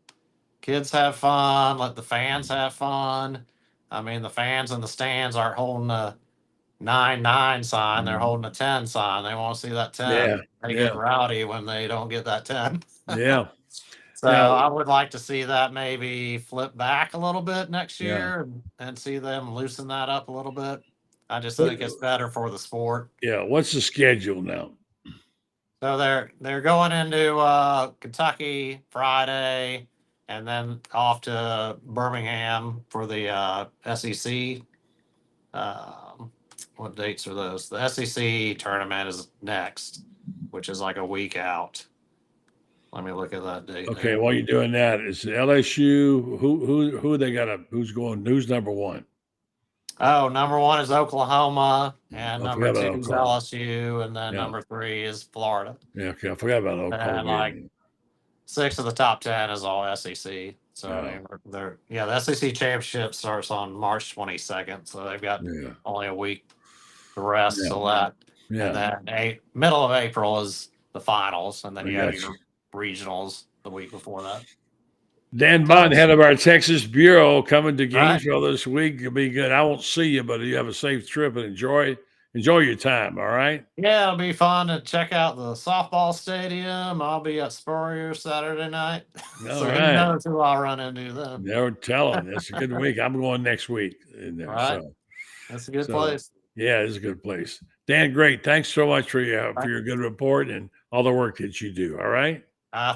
kids have fun, let the fans have fun. I mean, the fans in the stands aren't holding a 9-9 sign; they're holding a 10 sign. They want to see that 10. Yeah, they get rowdy when they don't get that 10. Yeah. So I would like to see that maybe flip back a little bit next year and see them loosen that up a little bit. I just think it's better for the sport. Yeah. What's the schedule now? So they're going into Kentucky Friday, and then off to Birmingham for the SEC. What dates are those? The SEC tournament is next, which is like a week out. Let me look at that date. Okay, There. while you're doing that, is LSU who they got up? Who's going? Who's number one? Oh, number one is Oklahoma, and I number forgot two about is Oklahoma. LSU, and then Yeah. number three is Florida. Yeah, okay, I forgot about And Oklahoma. like 6 of the top 10 is all SEC. So I mean, the SEC championship starts on March 22nd. So they've got Yeah. only a week to rest Yeah. till that. Yeah. And then middle of April is the finals, and then I you have got your regionals the week before that. Dan Bond, head of our Texas Bureau, coming to Right. Gainesville this week. It'll be good. I won't see you, but you have a safe trip and enjoy your time. All right. Yeah, it'll be fun to check out the softball stadium. I'll be at Spurrier Saturday night. All So who right. knows who I'll run into then. Never telling. It's a good week. I'm going next week in there. Right. So That's a good place. Yeah, it's a good place. Dan, great. Thanks so much for your good report and all the work that you do. All right.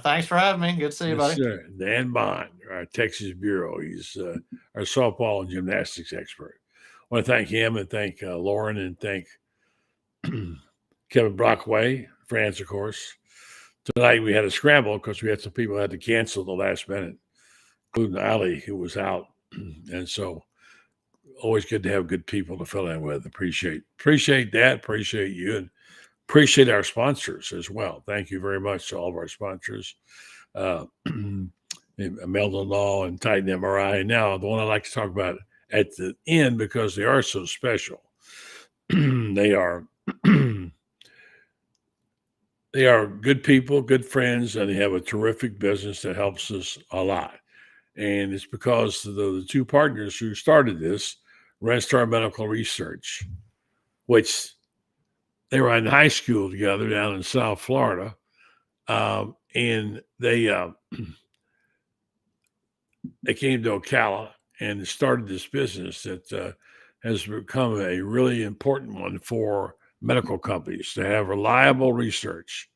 Thanks for having me. Good to see you, buddy. Sir. Dan Bond, our Texas Bureau. He's our softball and gymnastics expert. I want to thank him and thank Lauren and thank Kevin Brockway, France, of course. Tonight we had a scramble because we had some people who had to cancel the last minute, including Ali, who was out. And so always good to have good people to fill in with. Appreciate that. Appreciate you. And appreciate our sponsors as well. Thank you very much to all of our sponsors, Meldon Law and Titan MRI. And now the one I like to talk about at the end because they are so special. They are good people, good friends, and they have a terrific business that helps us a lot. And it's because of the two partners who started this, Red Star Medical Research, which they were in high school together down in South Florida. And they came to Ocala and started this business that has become a really important one for medical companies to have reliable research.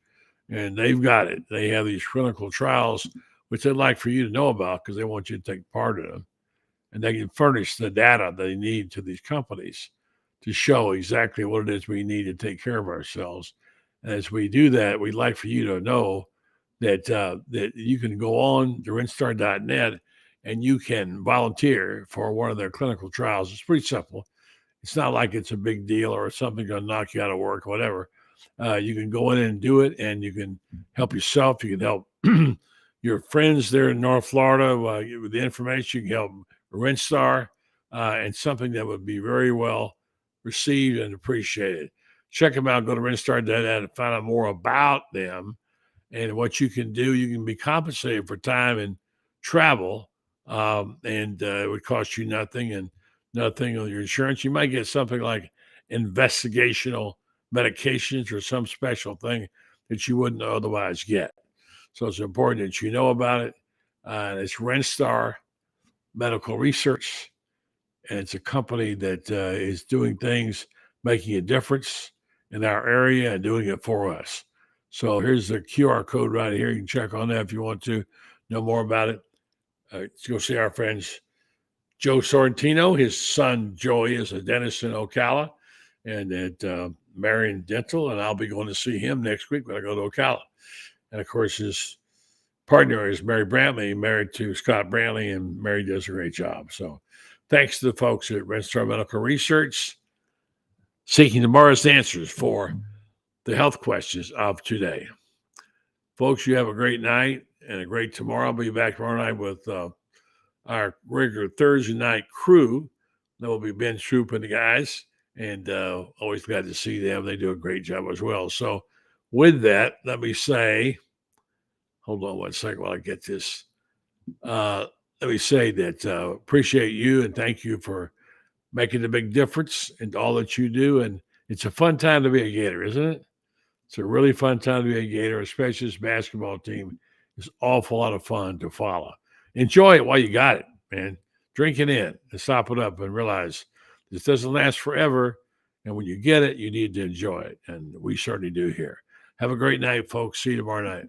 And they've got it. They have these clinical trials, which they'd like for you to know about because they want you to take part in them. And they can furnish the data they need to these companies to show exactly what it is we need to take care of ourselves. And as we do that, we'd like for you to know that that you can go on to rinstar.net and you can volunteer for one of their clinical trials. It's pretty simple. It's not like it's a big deal or something going to knock you out of work or whatever. You can go in and do it, and you can help yourself. You can help your friends there in North Florida with the information. You can help Rinstar, and something that would be very well received and appreciated. Check them out. Go to rinstar.net and find out more about them and what you can do. You can be compensated for time and travel, and it would cost you nothing and nothing on your insurance. You might get something like investigational medications or some special thing that you wouldn't otherwise get. So it's important that you know about it. It's Rinstar Medical Research, and it's a company that is doing things, making a difference in our area and doing it for us. So here's the QR code right here. You can check on that if you want to know more about it. Let's go see our friends Joe Sorrentino. His son Joey is a dentist in Ocala and at Marion Dental, and I'll be going to see him next week when I go to Ocala. And of course, his partner is Mary Brantley, married to Scott Brantley, and Mary does a great job. So thanks to the folks at Red Star Medical Research, seeking tomorrow's answers for the health questions of today. Folks, you have a great night and a great tomorrow. I'll be back tomorrow night with our regular Thursday night crew. That will be Ben Troop and the guys, and always glad to see them. They do a great job as well. So with that, let me say, hold on one second while I get this. Let me say that appreciate you and thank you for making a big difference in all that you do. And it's a fun time to be a Gator, isn't it? It's a really fun time to be a Gator, especially this basketball team. It's an awful lot of fun to follow. Enjoy it while you got it, man. Drink it in and stop it up and realize this doesn't last forever. And when you get it, you need to enjoy it. And we certainly do here. Have a great night, folks. See you tomorrow night.